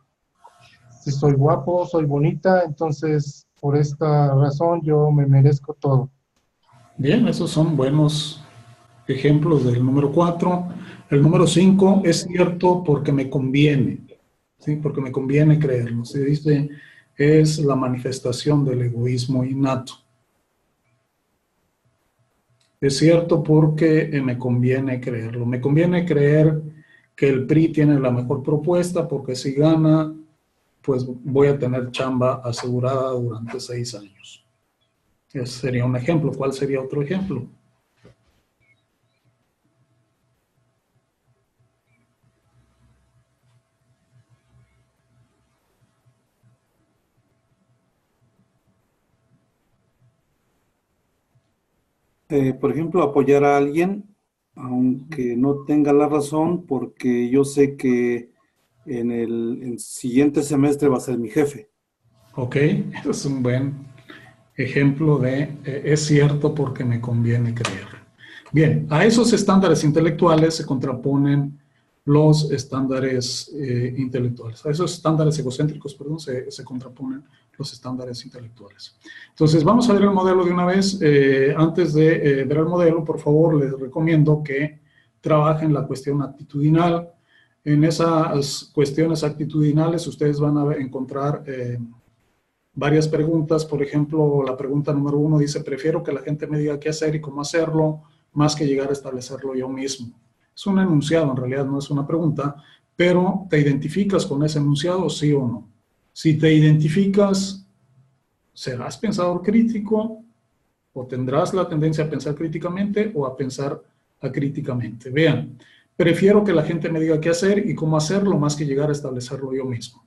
si soy guapo, soy bonita, entonces por esta razón yo me merezco todo. Bien, esos son buenos ejemplos del número 4. El número 5 es cierto porque me conviene, ¿sí? Porque me conviene creerlo. Se dice, es la manifestación del egoísmo innato. Es cierto porque me conviene creerlo. Me conviene creer que el PRI tiene la mejor propuesta porque si gana, pues voy a tener chamba asegurada durante 6 años. Ese sería un ejemplo. ¿Cuál sería otro ejemplo? Por ejemplo, apoyar a alguien, aunque no tenga la razón, porque yo sé que en el siguiente semestre va a ser mi jefe. Ok, eso es un buen ejemplo de es cierto porque me conviene creer. Bien, a esos estándares intelectuales se contraponen los estándares intelectuales. A esos estándares egocéntricos, perdón, se contraponen los estándares intelectuales. Entonces, vamos a ver el modelo de una vez. Antes de ver el modelo, por favor, les recomiendo que trabajen la cuestión actitudinal. En esas cuestiones actitudinales, ustedes van a encontrar varias preguntas. Por ejemplo, la pregunta número 1 dice, prefiero que la gente me diga qué hacer y cómo hacerlo, más que llegar a establecerlo yo mismo. Es un enunciado, en realidad no es una pregunta, pero ¿te identificas con ese enunciado, sí o no? Si te identificas, ¿serás pensador crítico o tendrás la tendencia a pensar críticamente o a pensar acríticamente? Vean, prefiero que la gente me diga qué hacer y cómo hacerlo, más que llegar a establecerlo yo mismo.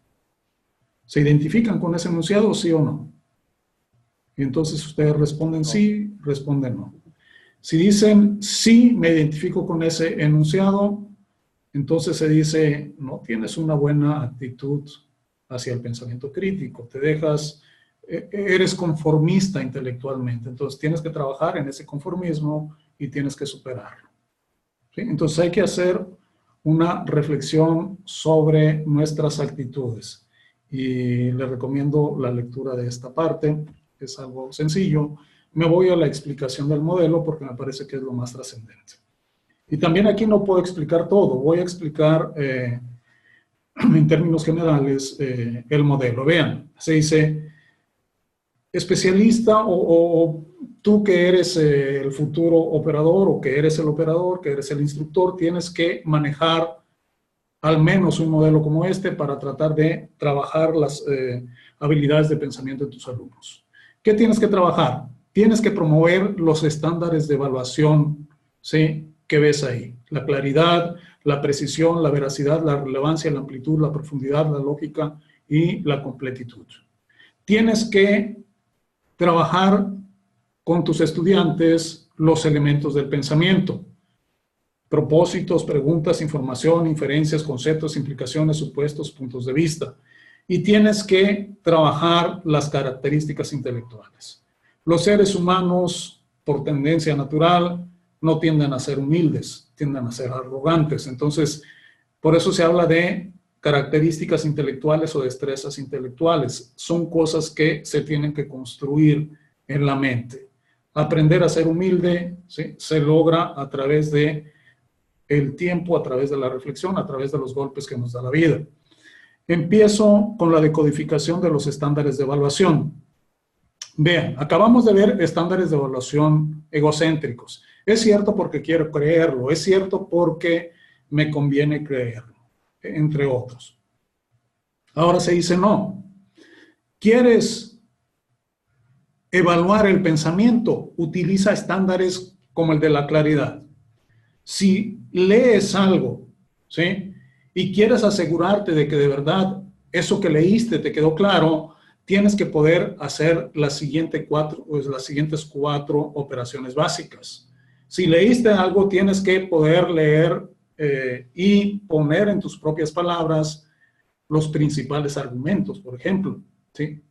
¿Se identifican con ese enunciado, sí o no? Y entonces ustedes responden sí, responden no. Si dicen sí, me identifico con ese enunciado, entonces se dice, no tienes una buena actitud hacia el pensamiento crítico, te dejas, eres conformista intelectualmente, entonces tienes que trabajar en ese conformismo y tienes que superarlo. ¿Sí? Entonces hay que hacer una reflexión sobre nuestras actitudes. Y les recomiendo la lectura de esta parte, es algo sencillo. Me voy a la explicación del modelo porque me parece que es lo más trascendente. Y también aquí no puedo explicar todo, voy a explicar en términos generales el modelo. Vean, se dice, especialista o tú que eres el futuro operador o que eres el operador, que eres el instructor, tienes que manejar al menos un modelo como este para tratar de trabajar las habilidades de pensamiento de tus alumnos. ¿Qué tienes que trabajar? Tienes que promover los estándares de evaluación, ¿sí?, que ves ahí. La claridad, la precisión, la veracidad, la relevancia, la amplitud, la profundidad, la lógica y la completitud. Tienes que trabajar con tus estudiantes los elementos del pensamiento. Propósitos, preguntas, información, inferencias, conceptos, implicaciones, supuestos, puntos de vista. Y tienes que trabajar las características intelectuales. Los seres humanos, por tendencia natural, no tienden a ser humildes, tienden a ser arrogantes. Entonces, por eso se habla de características intelectuales o destrezas intelectuales. Son cosas que se tienen que construir en la mente. Aprender a ser humilde, ¿sí?, se logra a través de el tiempo, a través de la reflexión, a través de los golpes que nos da la vida. Empiezo con la decodificación de los estándares de evaluación. Vean, acabamos de ver estándares de evaluación egocéntricos. Es cierto porque quiero creerlo, es cierto porque me conviene creerlo, entre otros. Ahora se dice no. ¿Quieres evaluar el pensamiento? Utiliza estándares como el de la claridad. Si lees algo, ¿sí?, y quieres asegurarte de que de verdad eso que leíste te quedó claro, tienes que poder hacer las siguientes cuatro operaciones básicas. Si leíste algo, tienes que poder leer y poner en tus propias palabras los principales argumentos, por ejemplo, ¿sí?,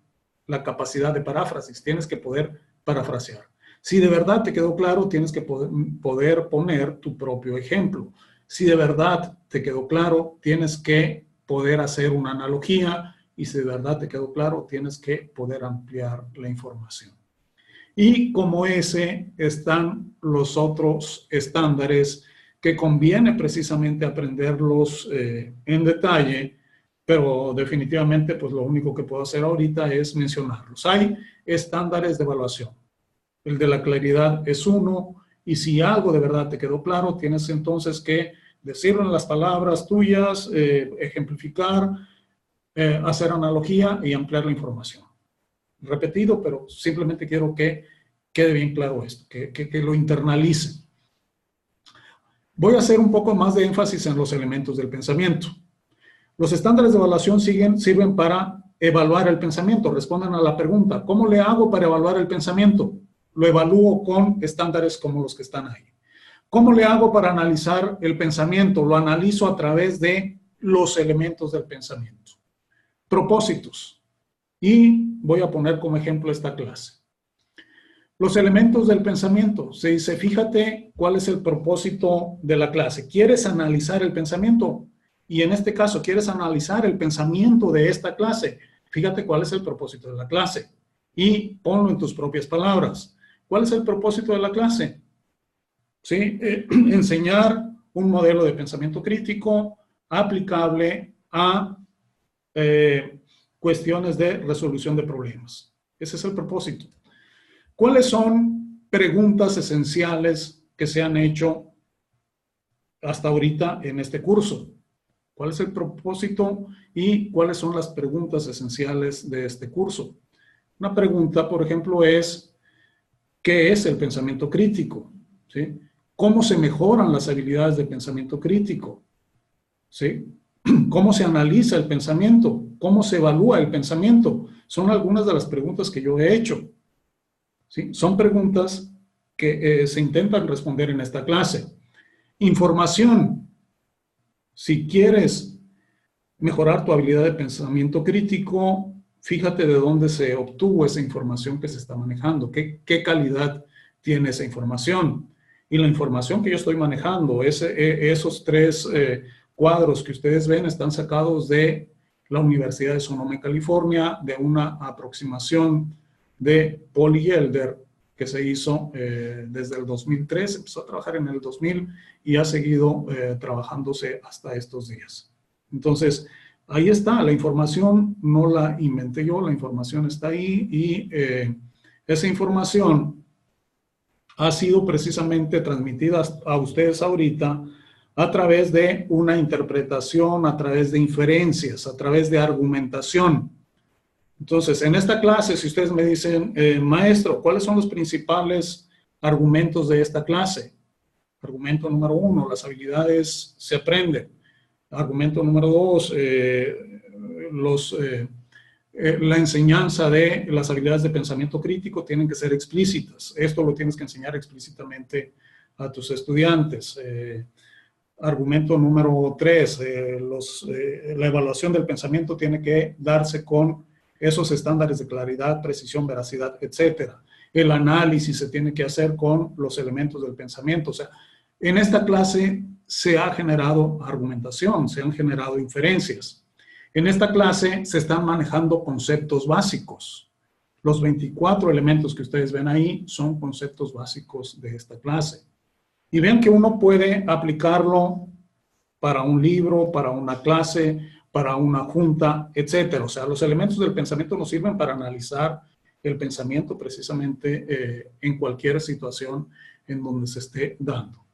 la capacidad de paráfrasis, tienes que poder parafrasear. Si de verdad te quedó claro, tienes que poder poner tu propio ejemplo. Si de verdad te quedó claro, tienes que poder hacer una analogía y si de verdad te quedó claro, tienes que poder ampliar la información. Y como ese están los otros estándares que conviene precisamente aprenderlos en detalle, pero definitivamente pues lo único que puedo hacer ahorita es mencionarlos. Hay estándares de evaluación. El de la claridad es uno, y si algo de verdad te quedó claro, tienes entonces que decirlo en las palabras tuyas, ejemplificar, hacer analogía y ampliar la información. Repetido, pero simplemente quiero que quede bien claro esto, que lo internalicen. Voy a hacer un poco más de énfasis en los elementos del pensamiento. Los estándares de evaluación sirven para evaluar el pensamiento. Respondan a la pregunta, ¿cómo le hago para evaluar el pensamiento? Lo evalúo con estándares como los que están ahí. ¿Cómo le hago para analizar el pensamiento? Lo analizo a través de los elementos del pensamiento. Propósitos. Y voy a poner como ejemplo esta clase. Los elementos del pensamiento. Se dice, fíjate cuál es el propósito de la clase. ¿Quieres analizar el pensamiento? Y en este caso, ¿quieres analizar el pensamiento de esta clase? Fíjate cuál es el propósito de la clase. Y ponlo en tus propias palabras. ¿Cuál es el propósito de la clase? ¿Sí? Enseñar un modelo de pensamiento crítico aplicable a cuestiones de resolución de problemas. Ese es el propósito. ¿Cuáles son preguntas esenciales que se han hecho hasta ahorita en este curso? ¿Cuál es el propósito y cuáles son las preguntas esenciales de este curso? Una pregunta, por ejemplo, es ¿qué es el pensamiento crítico? ¿Sí? ¿Cómo se mejoran las habilidades de pensamiento crítico? ¿Sí? ¿Cómo se analiza el pensamiento? ¿Cómo se evalúa el pensamiento? Son algunas de las preguntas que yo he hecho. ¿Sí? Son preguntas que se intentan responder en esta clase. Información. Si quieres mejorar tu habilidad de pensamiento crítico, fíjate de dónde se obtuvo esa información que se está manejando, qué calidad tiene esa información. Y la información que yo estoy manejando, esos tres cuadros que ustedes ven están sacados de la Universidad de Sonoma, California, de una aproximación de Paul Yelder que se hizo desde el 2003, empezó a trabajar en el 2000 y ha seguido trabajándose hasta estos días. Entonces, Ahí está, la información no la inventé yo, la información está ahí y esa información ha sido precisamente transmitida a ustedes ahorita a través de una interpretación, a través de inferencias, a través de argumentación. Entonces, en esta clase, si ustedes me dicen, maestro, ¿cuáles son los principales argumentos de esta clase? Argumento número 1, las habilidades se aprenden. Argumento número 2, la enseñanza de las habilidades de pensamiento crítico tienen que ser explícitas. Esto lo tienes que enseñar explícitamente a tus estudiantes. Argumento número 3, la evaluación del pensamiento tiene que darse con esos estándares de claridad, precisión, veracidad, etc. El análisis se tiene que hacer con los elementos del pensamiento. O sea, en esta clase se ha generado argumentación, se han generado inferencias. En esta clase se están manejando conceptos básicos. Los 24 elementos que ustedes ven ahí son conceptos básicos de esta clase. Y ven que uno puede aplicarlo para un libro, para una clase, para una junta, etc. O sea, los elementos del pensamiento nos sirven para analizar el pensamiento precisamente en cualquier situación en donde se esté dando.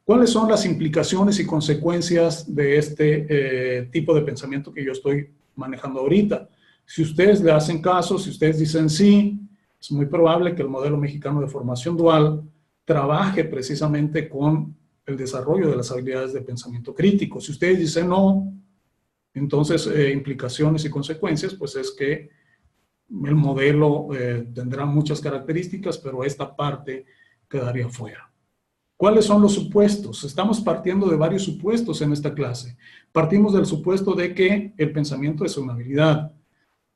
¿Cuáles son las implicaciones y consecuencias de este tipo de pensamiento que yo estoy manejando ahorita? Si ustedes le hacen caso, si ustedes dicen sí, es muy probable que el modelo mexicano de formación dual trabaje precisamente con el desarrollo de las habilidades de pensamiento crítico. Si ustedes dicen no, entonces implicaciones y consecuencias, pues es que el modelo tendrá muchas características, pero esta parte quedaría fuera. ¿Cuáles son los supuestos? Estamos partiendo de varios supuestos en esta clase. Partimos del supuesto de que el pensamiento es una habilidad.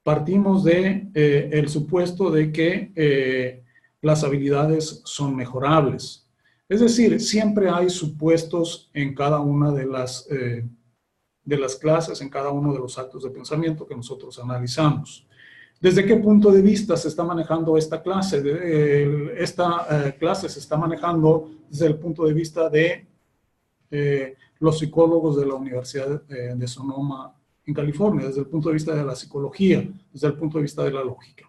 Partimos del supuesto de que las habilidades son mejorables. Es decir, siempre hay supuestos en cada una de las clases, en cada uno de los actos de pensamiento que nosotros analizamos. ¿Desde qué punto de vista se está manejando esta clase? Esta clase se está manejando desde el punto de vista de los psicólogos de la Universidad de Sonoma en California, desde el punto de vista de la psicología, desde el punto de vista de la lógica.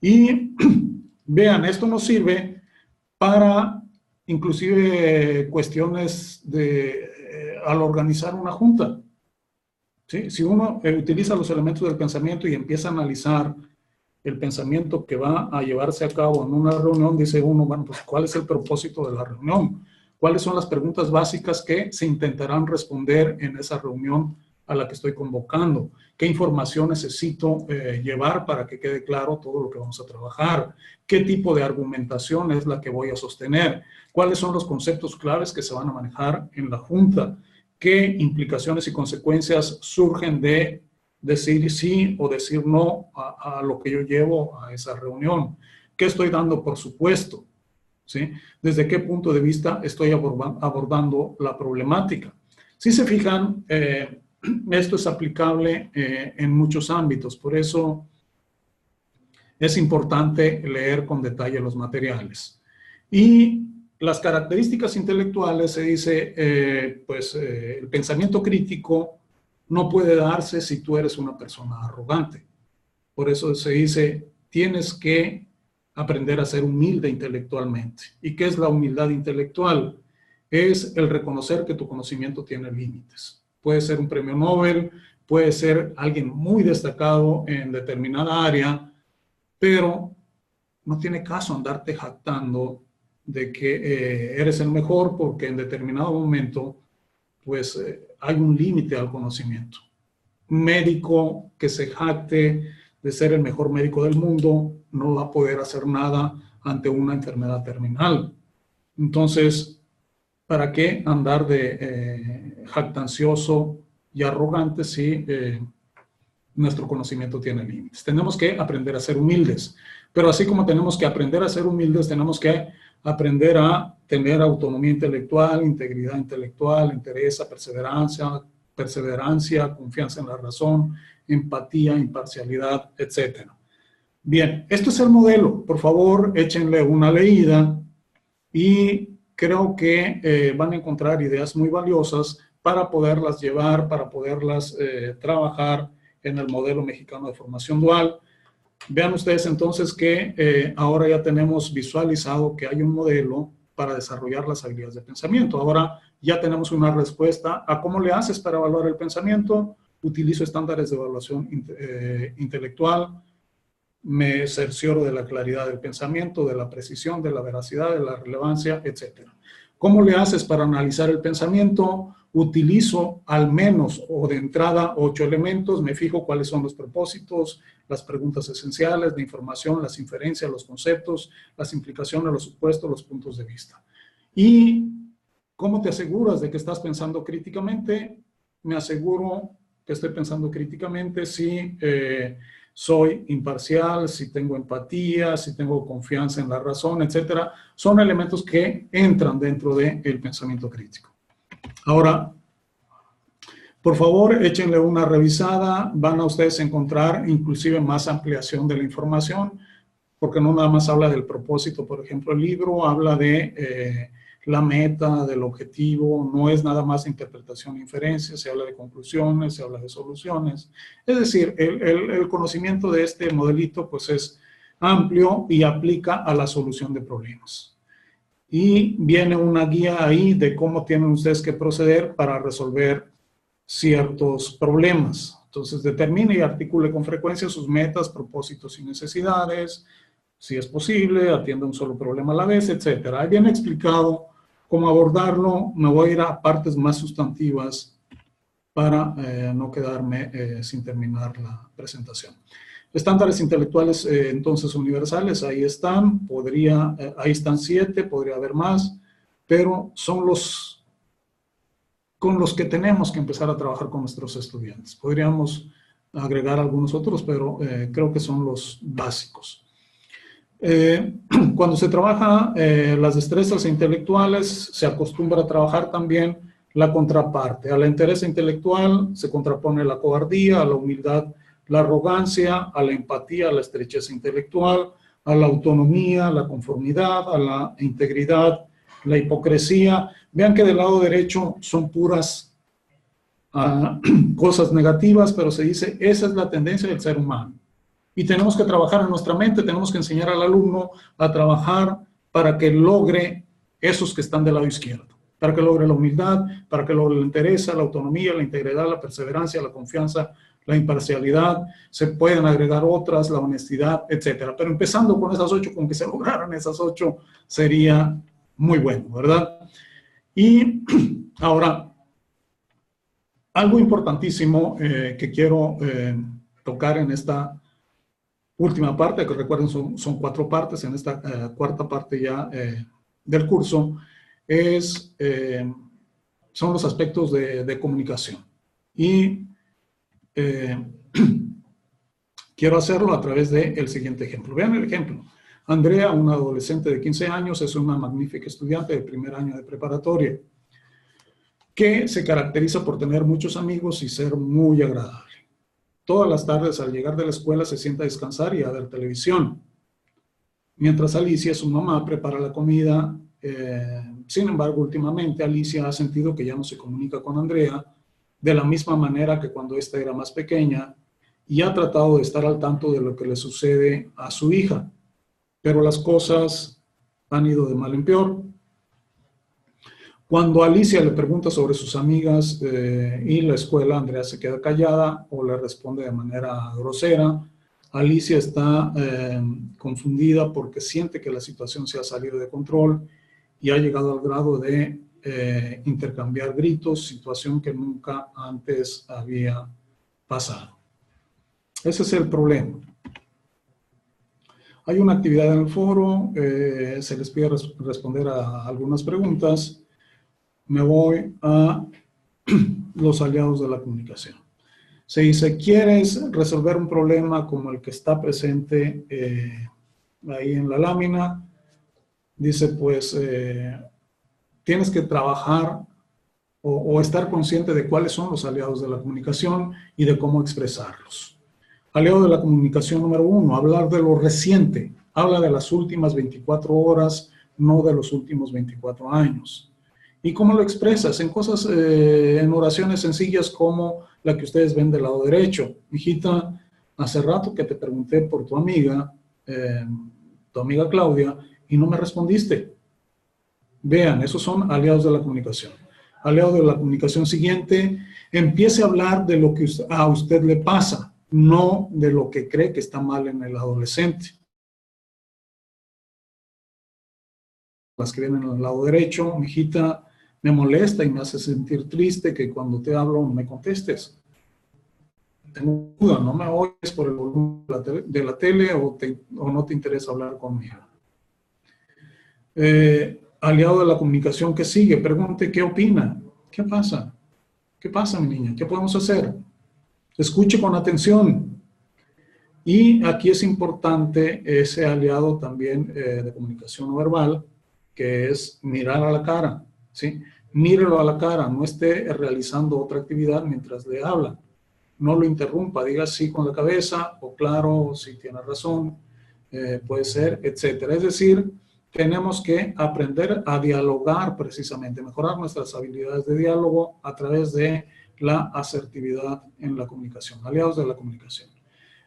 Y vean, esto nos sirve para inclusive cuestiones al organizar una junta. ¿Sí? Si uno utiliza los elementos del pensamiento y empieza a analizar el pensamiento que va a llevarse a cabo en una reunión, dice uno, bueno, pues ¿cuál es el propósito de la reunión? ¿Cuáles son las preguntas básicas que se intentarán responder en esa reunión a la que estoy convocando? ¿Qué información necesito llevar para que quede claro todo lo que vamos a trabajar? ¿Qué tipo de argumentación es la que voy a sostener? ¿Cuáles son los conceptos claves que se van a manejar en la junta? ¿Qué implicaciones y consecuencias surgen de decir sí o decir no a lo que yo llevo a esa reunión? ¿Qué estoy dando por supuesto? ¿Sí? ¿Desde qué punto de vista estoy abordando la problemática? Si se fijan, esto es aplicable en muchos ámbitos, por eso es importante leer con detalle los materiales. Y las características intelectuales se dice, el pensamiento crítico no puede darse si tú eres una persona arrogante. Por eso se dice, tienes que aprender a ser humilde intelectualmente. ¿Y qué es la humildad intelectual? Es el reconocer que tu conocimiento tiene límites. Puede ser un premio Nobel, puede ser alguien muy destacado en determinada área, pero no tiene caso andarte jactando de que eres el mejor porque en determinado momento pues hay un límite al conocimiento. Un médico que se jacte de ser el mejor médico del mundo no va a poder hacer nada ante una enfermedad terminal. Entonces, ¿para qué andar de jactancioso y arrogante si nuestro conocimiento tiene límites? Tenemos que aprender a ser humildes, pero así como tenemos que aprender a ser humildes, tenemos que aprender a tener autonomía intelectual, integridad intelectual, interés, perseverancia, confianza en la razón, empatía, imparcialidad, etc. Bien, esto es el modelo. Por favor, échenle una leída y creo que van a encontrar ideas muy valiosas para poderlas llevar, para poderlas trabajar en el modelo mexicano de formación dual. Vean ustedes entonces que ahora ya tenemos visualizado que hay un modelo para desarrollar las habilidades de pensamiento. Ahora ya tenemos una respuesta a cómo le haces para evaluar el pensamiento. Utilizo estándares de evaluación intelectual, me cercioro de la claridad del pensamiento, de la precisión, de la veracidad, de la relevancia, etc. ¿Cómo le haces para analizar el pensamiento? Utilizo al menos o de entrada 8 elementos, me fijo cuáles son los propósitos, las preguntas esenciales, la información, las inferencias, los conceptos, las implicaciones, los supuestos, los puntos de vista. ¿Y cómo te aseguras de que estás pensando críticamente? Me aseguro que estoy pensando críticamente si soy imparcial, si tengo empatía, si tengo confianza en la razón, etcétera. Son elementos que entran dentro del pensamiento crítico. Ahora, por favor, échenle una revisada. Van a ustedes encontrar inclusive más ampliación de la información, porque no nada más habla del propósito. Por ejemplo, el libro habla de la meta, del objetivo, no es nada más interpretación e inferencia, se habla de conclusiones, se habla de soluciones. Es decir, el conocimiento de este modelito pues es amplio y aplica a la solución de problemas. Y viene una guía ahí de cómo tienen ustedes que proceder para resolver ciertos problemas. Entonces, determine y articule con frecuencia sus metas, propósitos y necesidades, si es posible, atienda un solo problema a la vez, etc. Ahí viene explicado cómo abordarlo. Me voy a ir a partes más sustantivas para no quedarme sin terminar la presentación. Estándares intelectuales, entonces, universales, ahí están. Ahí están 7, podría haber más, pero son los con los que tenemos que empezar a trabajar con nuestros estudiantes. Podríamos agregar algunos otros, pero creo que son los básicos. Cuando se trabaja las destrezas intelectuales, se acostumbra a trabajar también la contraparte. A la entereza intelectual se contrapone la cobardía, a la humildad la arrogancia, a la empatía, a la estrechez intelectual, a la autonomía, a la conformidad, a la integridad, la hipocresía. Vean que del lado derecho son puras cosas negativas, pero se dice, esa es la tendencia del ser humano. Y tenemos que trabajar en nuestra mente, tenemos que enseñar al alumno a trabajar para que logre esos que están del lado izquierdo, para que logre la humildad, para que logre la entereza, la autonomía, la integridad, la perseverancia, la confianza, la imparcialidad. Se pueden agregar otras, la honestidad, etcétera. Pero empezando con esas 8, con que se lograran esas 8, sería muy bueno, ¿verdad? Y ahora, algo importantísimo que quiero tocar en esta última parte, que recuerden son 4 partes, en esta cuarta parte ya del curso, son los aspectos de comunicación. Y quiero hacerlo a través del siguiente ejemplo. Vean el ejemplo. Andrea, una adolescente de 15 años, es una magnífica estudiante de primer año de preparatoria, que se caracteriza por tener muchos amigos y ser muy agradable. Todas las tardes al llegar de la escuela se sienta a descansar y a ver televisión. Mientras Alicia, su mamá, prepara la comida. Sin embargo, últimamente Alicia ha sentido que ya no se comunica con Andrea de la misma manera que cuando ésta era más pequeña, y ha tratado de estar al tanto de lo que le sucede a su hija. Pero las cosas han ido de mal en peor. Cuando Alicia le pregunta sobre sus amigas y la escuela, Andrea se queda callada o le responde de manera grosera. Alicia está confundida porque siente que la situación se ha salido de control y ha llegado al grado de intercambiar gritos, situación que nunca antes había pasado. Ese es el problema. Hay una actividad en el foro, se les pide responder a algunas preguntas. Me voy a los aliados de la comunicación. Se dice, ¿quieres resolver un problema como el que está presente ahí en la lámina? Dice, pues, tienes que trabajar o estar consciente de cuáles son los aliados de la comunicación y de cómo expresarlos. Aliado de la comunicación número 1, hablar de lo reciente. Habla de las últimas 24 horas, no de los últimos 24 años. ¿Y cómo lo expresas? En cosas, en oraciones sencillas como la que ustedes ven del lado derecho. Hijita, hace rato que te pregunté por tu amiga Claudia, y no me respondiste. Vean, esos son aliados de la comunicación. Aliado de la comunicación siguiente, empiece a hablar de lo que a usted le pasa, no de lo que cree que está mal en el adolescente. Las que vienen al lado derecho, mijita, me molesta y me hace sentir triste que cuando te hablo no me contestes. Tengo duda, no me oyes por el volumen de la tele o no te interesa hablar conmigo. Aliado de la comunicación que sigue, pregunte qué opina. ¿Qué pasa? ¿Qué pasa, mi niña? ¿Qué podemos hacer? Escuche con atención. Y aquí es importante ese aliado también de comunicación no verbal, que es mirar a la cara, ¿sí? Mírelo a la cara, no esté realizando otra actividad mientras le habla. No lo interrumpa, diga sí con la cabeza, o claro, si tiene razón, puede ser, etcétera. Es decir, tenemos que aprender a dialogar precisamente, mejorar nuestras habilidades de diálogo a través de la asertividad en la comunicación, aliados de la comunicación.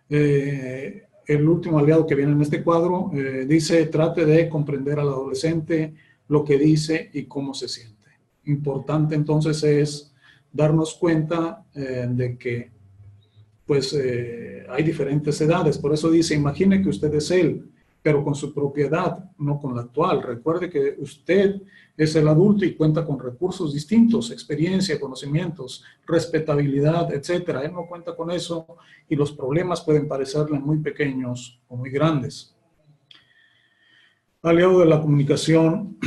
El último aliado que viene en este cuadro dice, trate de comprender al adolescente, lo que dice y cómo se siente. Importante entonces es darnos cuenta de que pues hay diferentes edades. Por eso dice, imagine que usted es él, pero con su propia edad, no con la actual. Recuerde que usted es el adulto y cuenta con recursos distintos, experiencia, conocimientos, respetabilidad, etcétera. Él no cuenta con eso y los problemas pueden parecerle muy pequeños o muy grandes. Aliado de la comunicación,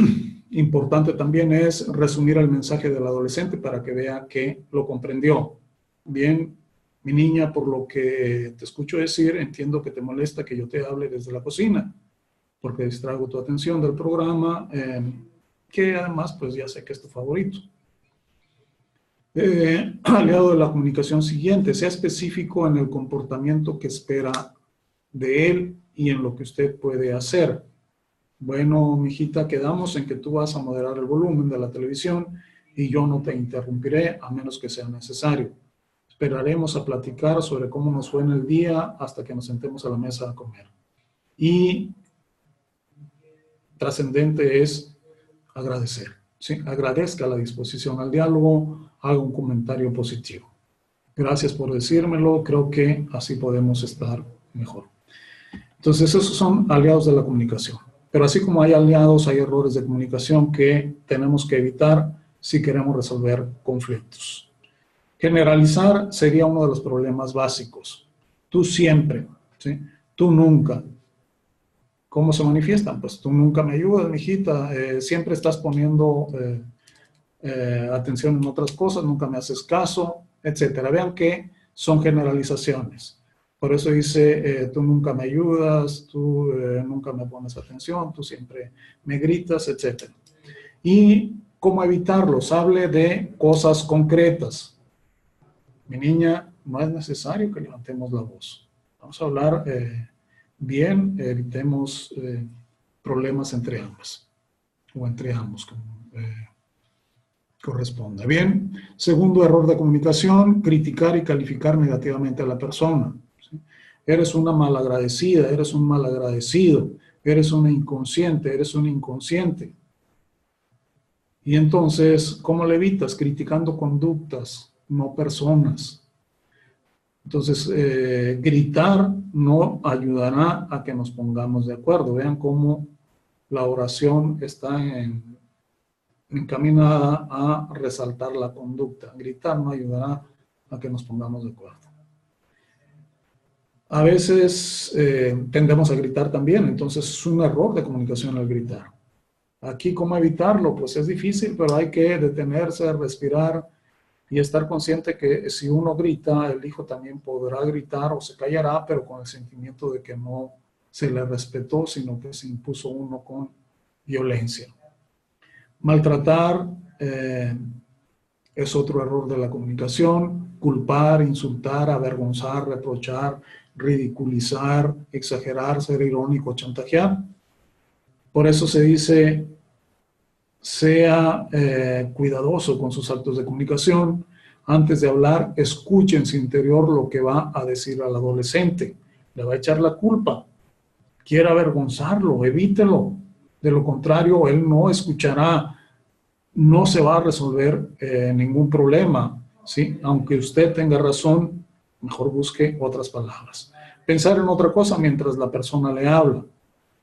importante también es resumir el mensaje del adolescente para que vea que lo comprendió. Bien, mi niña, por lo que te escucho decir, entiendo que te molesta que yo te hable desde la cocina, porque distraigo tu atención del programa, que además, pues ya sé que es tu favorito. Aliado de la comunicación siguiente, sea específico en el comportamiento que espera de él y en lo que usted puede hacer. Bueno, mijita, quedamos en que tú vas a moderar el volumen de la televisión y yo no te interrumpiré a menos que sea necesario. Esperaremos a platicar sobre cómo nos fue en el día hasta que nos sentemos a la mesa a comer. Y trascendente es agradecer. ¿Sí? Agradezca la disposición al diálogo, haga un comentario positivo. Gracias por decírmelo, creo que así podemos estar mejor. Entonces, esos son aliados de la comunicación. Pero así como hay aliados, hay errores de comunicación que tenemos que evitar si queremos resolver conflictos. Generalizar sería uno de los problemas básicos. Tú siempre, ¿sí? Tú nunca. ¿Cómo se manifiestan? Pues tú nunca me ayudas, mijita, siempre estás poniendo atención en otras cosas, nunca me haces caso, etcétera. Vean que son generalizaciones. Por eso dice, tú nunca me ayudas, tú nunca me pones atención, tú siempre me gritas, etcétera. ¿Y cómo evitarlos? Hable de cosas concretas. Mi niña, no es necesario que levantemos la voz. Vamos a hablar bien, evitemos problemas entre ambas, o entre ambos, como corresponda. Bien, segundo error de comunicación, criticar y calificar negativamente a la persona. ¿Sí? Eres una malagradecida, eres un malagradecido, eres una inconsciente, eres un inconsciente. Y entonces, ¿cómo le evitas? Criticando conductas, no personas. Entonces, gritar no ayudará a que nos pongamos de acuerdo. Vean cómo la oración está encaminada a resaltar la conducta. Gritar no ayudará a que nos pongamos de acuerdo. A veces tendemos a gritar también, entonces es un error de comunicación el gritar. Aquí, ¿cómo evitarlo? Pues es difícil, pero hay que detenerse, respirar, y estar consciente que si uno grita, el hijo también podrá gritar o se callará, pero con el sentimiento de que no se le respetó, sino que se impuso uno con violencia. Maltratar es otro error de la comunicación. Culpar, insultar, avergonzar, reprochar, ridiculizar, exagerar, ser irónico, chantajear. Por eso se dice, sea cuidadoso con sus actos de comunicación. Antes de hablar, escuche en su interior lo que va a decir al adolescente. Le va a echar la culpa. Quiere avergonzarlo, evítelo. De lo contrario, él no escuchará, no se va a resolver ningún problema, ¿sí? Aunque usted tenga razón, mejor busque otras palabras. Pensar en otra cosa mientras la persona le habla.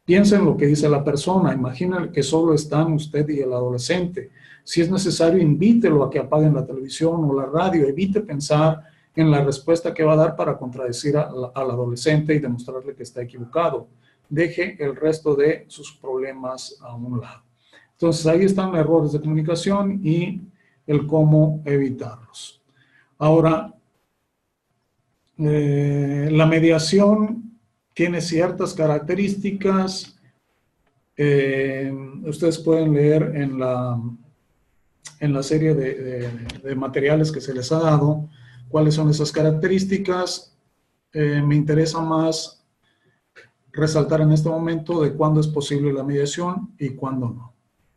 Piensa en lo que dice la persona. Imagina que solo están usted y el adolescente. Si es necesario, invítelo a que apaguen la televisión o la radio. Evite pensar en la respuesta que va a dar para contradecir al adolescente y demostrarle que está equivocado. Deje el resto de sus problemas a un lado. Entonces, ahí están los errores de comunicación y el cómo evitarlos. Ahora, la mediación tiene ciertas características. Ustedes pueden leer en la serie de materiales que se les ha dado cuáles son esas características. Me interesa más resaltar en este momento de cuándo es posible la mediación y cuándo no.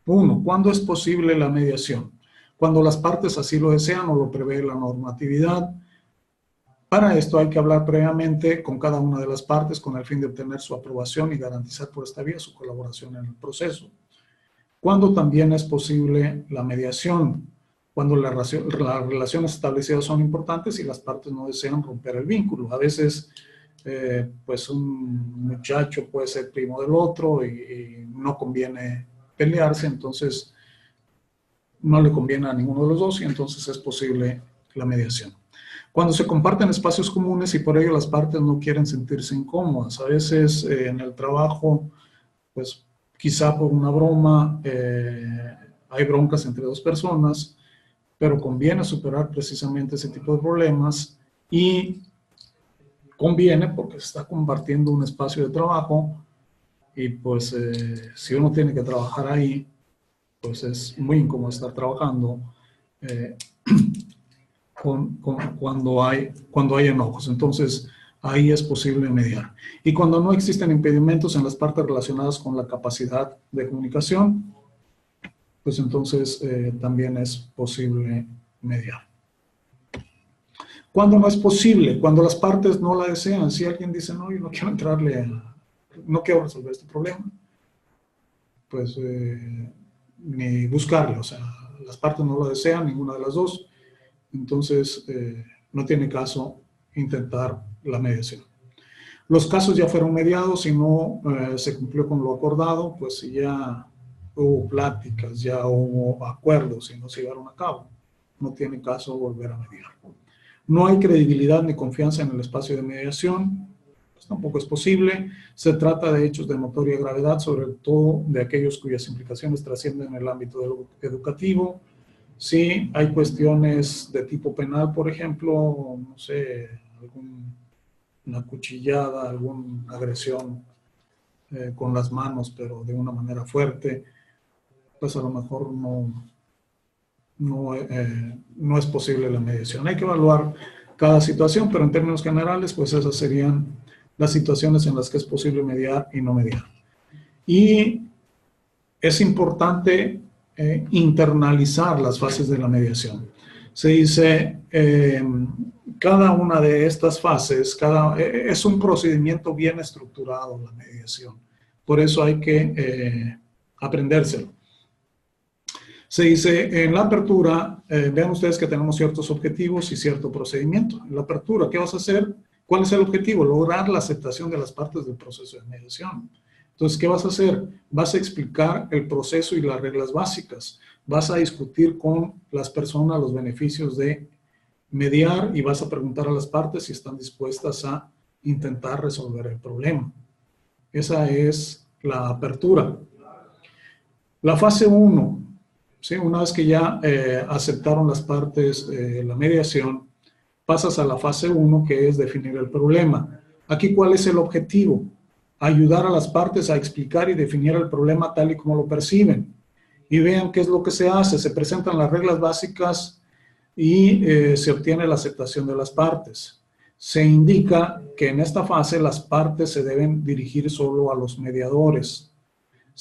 1. ¿Cuándo es posible la mediación? Cuando las partes así lo desean o lo prevé la normatividad. Para esto hay que hablar previamente con cada una de las partes con el fin de obtener su aprobación y garantizar por esta vía su colaboración en el proceso. ¿Cuándo también es posible la mediación? Cuando las relaciones establecidas son importantes y las partes no desean romper el vínculo. A veces, pues un muchacho puede ser primo del otro y no conviene pelearse, entonces no le conviene a ninguno de los dos y entonces es posible la mediación. Cuando se comparten espacios comunes y por ello las partes no quieren sentirse incómodas. A veces en el trabajo, pues quizá por una broma, hay broncas entre dos personas, pero conviene superar precisamente ese tipo de problemas y conviene porque se está compartiendo un espacio de trabajo y pues si uno tiene que trabajar ahí, pues es muy incómodo estar trabajando cuando hay enojos. Entonces, ahí es posible mediar. Y cuando no existen impedimentos en las partes relacionadas con la capacidad de comunicación, pues entonces también es posible mediar. ¿Cuándo no es posible? Cuando las partes no la desean. Si alguien dice, no, yo no quiero no quiero resolver este problema, pues ni buscarle. O sea, las partes no la desean, ninguna de las dos. Entonces, no tiene caso intentar la mediación. Los casos ya fueron mediados y no se cumplió con lo acordado, pues si ya hubo pláticas, ya hubo acuerdos y no se llevaron a cabo, no tiene caso volver a mediar. No hay credibilidad ni confianza en el espacio de mediación, pues tampoco es posible. Se trata de hechos de notoria gravedad, sobre todo de aquellos cuyas implicaciones trascienden el ámbito educativo. Sí, hay cuestiones de tipo penal, por ejemplo, no sé, una cuchillada, alguna agresión con las manos, pero de una manera fuerte, pues a lo mejor no es posible la mediación. Hay que evaluar cada situación, pero en términos generales, pues esas serían las situaciones en las que es posible mediar y no mediar. Y es importante internalizar las fases de la mediación. Se dice, cada una de estas fases, es un procedimiento bien estructurado la mediación. Por eso hay que aprendérselo. Se dice, en la apertura, vean ustedes que tenemos ciertos objetivos y cierto procedimiento. En la apertura, ¿qué vas a hacer? ¿Cuál es el objetivo? Lograr la aceptación de las partes del proceso de mediación. Entonces, ¿qué vas a hacer? Vas a explicar el proceso y las reglas básicas. Vas a discutir con las personas los beneficios de mediar y vas a preguntar a las partes si están dispuestas a intentar resolver el problema. Esa es la apertura. La fase 1, ¿sí? Una vez que ya aceptaron las partes la mediación, pasas a la fase 1, que es definir el problema. Aquí, ¿cuál es el objetivo? Ayudar a las partes a explicar y definir el problema tal y como lo perciben. Y vean qué es lo que se hace. Se presentan las reglas básicas y se obtiene la aceptación de las partes. Se indica que en esta fase las partes se deben dirigir solo a los mediadores.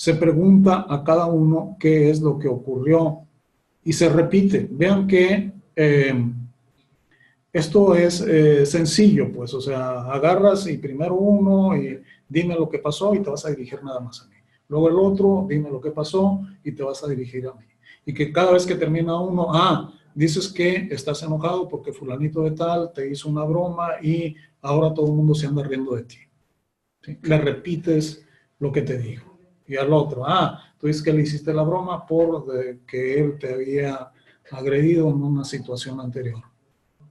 se pregunta a cada uno qué es lo que ocurrió y se repite. Vean que esto es sencillo, pues, o sea, agarras y primero uno y dime lo que pasó y te vas a dirigir nada más a mí. Luego el otro, dime lo que pasó y te vas a dirigir a mí. Y que cada vez que termina uno, dices que estás enojado porque fulanito de tal te hizo una broma y ahora todo el mundo se anda riendo de ti. ¿Sí? Le repites lo que te dijo. Y al otro, tú dices que le hiciste la broma que él te había agredido en una situación anterior.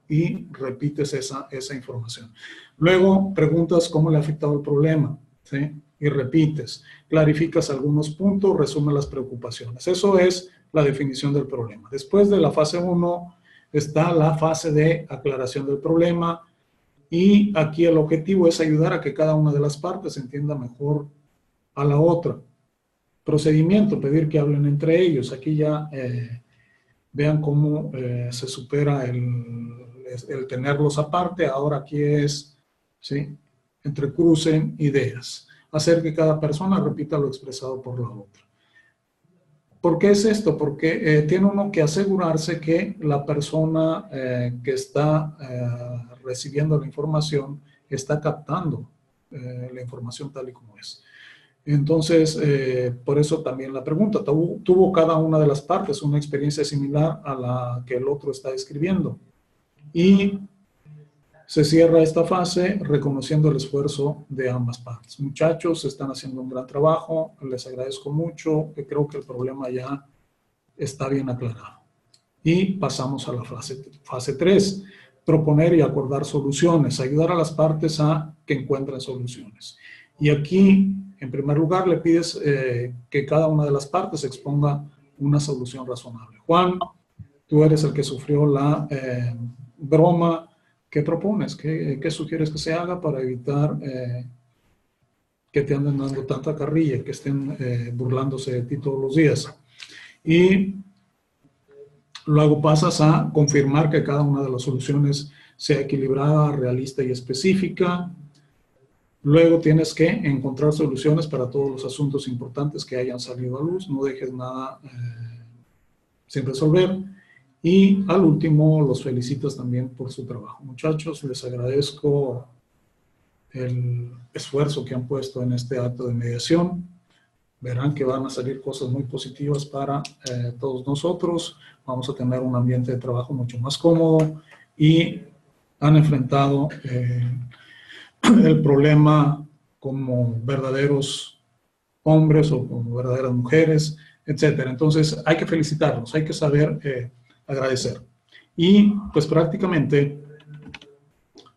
Y repites esa información. Luego preguntas cómo le ha afectado el problema, ¿sí? Y repites, clarificas algunos puntos, resumes las preocupaciones. Eso es la definición del problema. Después de la fase 1 está la fase de aclaración del problema y aquí el objetivo es ayudar a que cada una de las partes entienda mejor a la otra. Procedimiento, pedir que hablen entre ellos. Aquí ya vean cómo se supera el tenerlos aparte. Ahora aquí es, ¿sí? Entrecrucen ideas. Hacer que cada persona repita lo expresado por la otra. ¿Por qué es esto? Porque tiene uno que asegurarse que la persona que está recibiendo la información está captando la información tal y como es. Entonces, por eso también la pregunta, ¿tuvo cada una de las partes una experiencia similar a la que el otro está describiendo? Y se cierra esta fase reconociendo el esfuerzo de ambas partes. Muchachos, están haciendo un gran trabajo, les agradezco mucho, creo que el problema ya está bien aclarado. Y pasamos a la fase 3, proponer y acordar soluciones, ayudar a las partes a que encuentren soluciones. Y aquí, en primer lugar, le pides que cada una de las partes exponga una solución razonable. Juan, tú eres el que sufrió la broma. ¿Qué propones? ¿Qué sugieres que se haga para evitar que te anden dando tanta carrilla, que estén burlándose de ti todos los días? Y luego pasas a confirmar que cada una de las soluciones sea equilibrada, realista y específica. Luego tienes que encontrar soluciones para todos los asuntos importantes que hayan salido a luz. No dejes nada sin resolver. Y al último, los felicitas también por su trabajo. Muchachos, les agradezco el esfuerzo que han puesto en este acto de mediación. Verán que van a salir cosas muy positivas para todos nosotros. Vamos a tener un ambiente de trabajo mucho más cómodo y han enfrentado el problema como verdaderos hombres o como verdaderas mujeres, etc. Entonces, hay que felicitarlos, hay que saber agradecer. Y pues prácticamente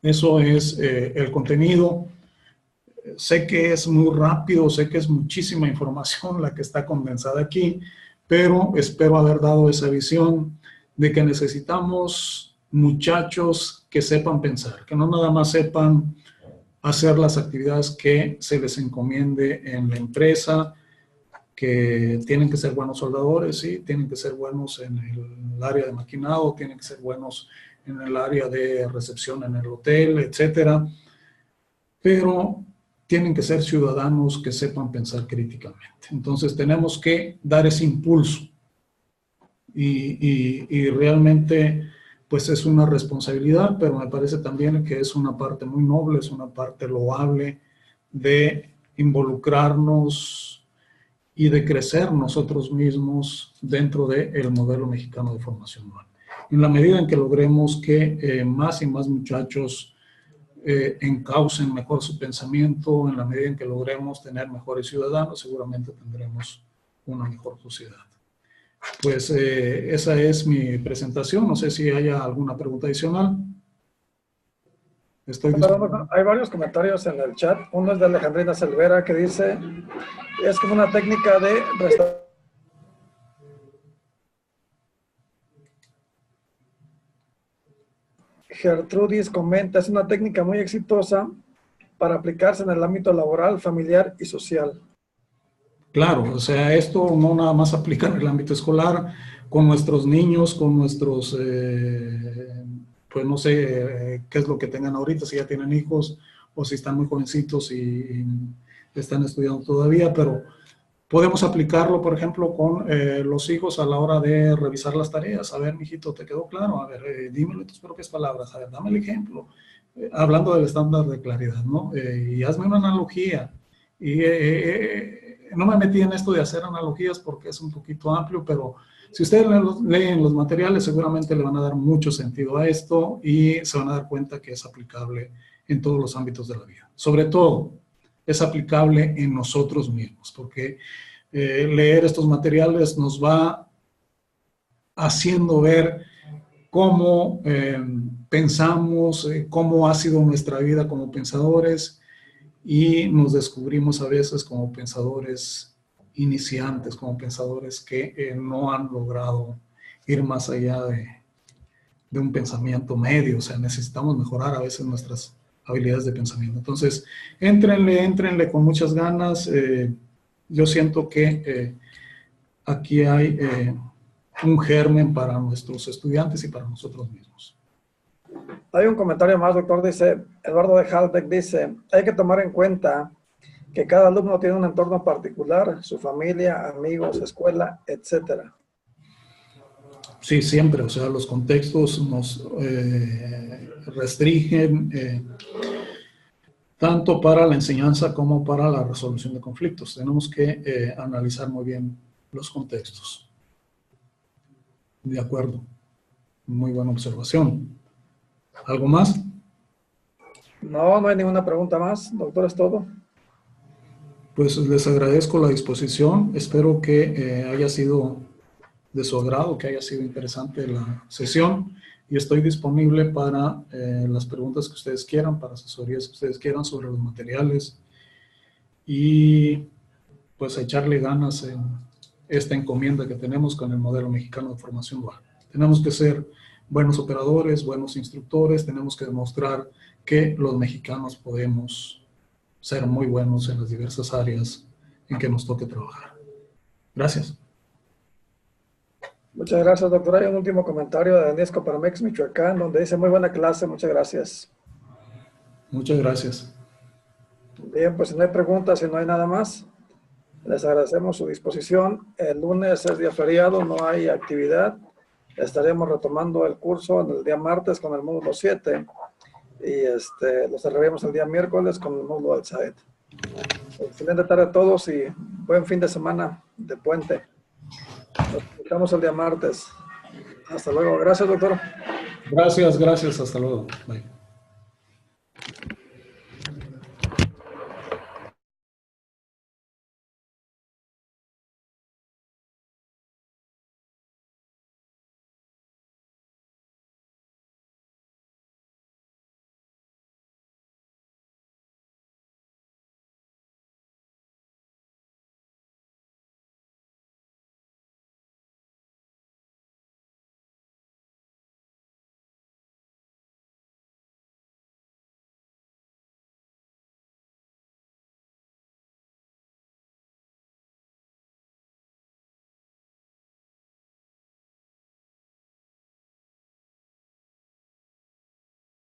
eso es el contenido. Sé que es muy rápido, sé que es muchísima información la que está condensada aquí, pero espero haber dado esa visión de que necesitamos muchachos que sepan pensar, que no nada más sepan hacer las actividades que se les encomiende en la empresa, que tienen que ser buenos soldadores, sí, tienen que ser buenos en el área de maquinado, tienen que ser buenos en el área de recepción en el hotel, etcétera, pero tienen que ser ciudadanos que sepan pensar críticamente. Entonces tenemos que dar ese impulso y realmente pues es una responsabilidad, pero me parece también que es una parte muy noble, es una parte loable de involucrarnos y de crecer nosotros mismos dentro del modelo mexicano de formación dual. En la medida en que logremos que más y más muchachos encaucen mejor su pensamiento, en la medida en que logremos tener mejores ciudadanos, seguramente tendremos una mejor sociedad. Pues esa es mi presentación. No sé si haya alguna pregunta adicional. Hay varios comentarios en el chat. Uno es de Alejandrina Selvera que dice, es como una técnica de restauración. Gertrudis comenta, es una técnica muy exitosa para aplicarse en el ámbito laboral, familiar y social. Claro, o sea, esto no nada más aplica en el ámbito escolar, con nuestros niños, con nuestros, pues no sé qué es lo que tengan ahorita, si ya tienen hijos o si están muy jovencitos y están estudiando todavía, pero Podemos aplicarlo, por ejemplo, con los hijos a la hora de revisar las tareas. A ver, mijito, ¿te quedó claro? A ver, dímelo tus propias palabras. A ver, dame el ejemplo. Hablando del estándar de claridad, ¿no? Y hazme una analogía. Y no me metí en esto de hacer analogías porque es un poquito amplio, pero si ustedes leen los materiales, seguramente le van a dar mucho sentido a esto y se van a dar cuenta que es aplicable en todos los ámbitos de la vida. Sobre todo, es aplicable en nosotros mismos, porque leer estos materiales nos va haciendo ver cómo pensamos, cómo ha sido nuestra vida como pensadores, y nos descubrimos a veces como pensadores iniciantes, como pensadores que no han logrado ir más allá de un pensamiento medio. O sea, necesitamos mejorar a veces nuestras habilidades de pensamiento. Entonces, éntrenle con muchas ganas. Yo siento que aquí hay un germen para nuestros estudiantes y para nosotros mismos. Hay un comentario más, doctor. Dice, Eduardo de Halbeck dice, hay que tomar en cuenta que cada alumno tiene un entorno particular, su familia, amigos, escuela, etcétera. Sí, siempre. O sea, los contextos nos restringen tanto para la enseñanza como para la resolución de conflictos. Tenemos que analizar muy bien los contextos. De acuerdo. Muy buena observación. ¿Algo más? No, no hay ninguna pregunta más. Doctor, ¿es todo? Pues les agradezco la disposición. Espero que haya sido de su agrado, que haya sido interesante la sesión, y estoy disponible para las preguntas que ustedes quieran, para asesorías que ustedes quieran sobre los materiales, y pues a echarle ganas en esta encomienda que tenemos con el modelo mexicano de formación dual. Tenemos que ser buenos operadores, buenos instructores, tenemos que demostrar que los mexicanos podemos ser muy buenos en las diversas áreas en que nos toque trabajar. Gracias. Muchas gracias, doctor. Hay un último comentario de Daniel Coparmex, Michoacán, donde dice, muy buena clase, muchas gracias. Muchas gracias. Bien, pues si no hay preguntas, si no hay nada más, les agradecemos su disposición. El lunes es día feriado, no hay actividad. Estaremos retomando el curso el día martes con el módulo 7 y lo cerraremos el día miércoles con el módulo del SAED. Excelente tarde a todos y buen fin de semana de puente. Nos escuchamos el día martes. Hasta luego. Gracias, doctor. Gracias, hasta luego. Bye.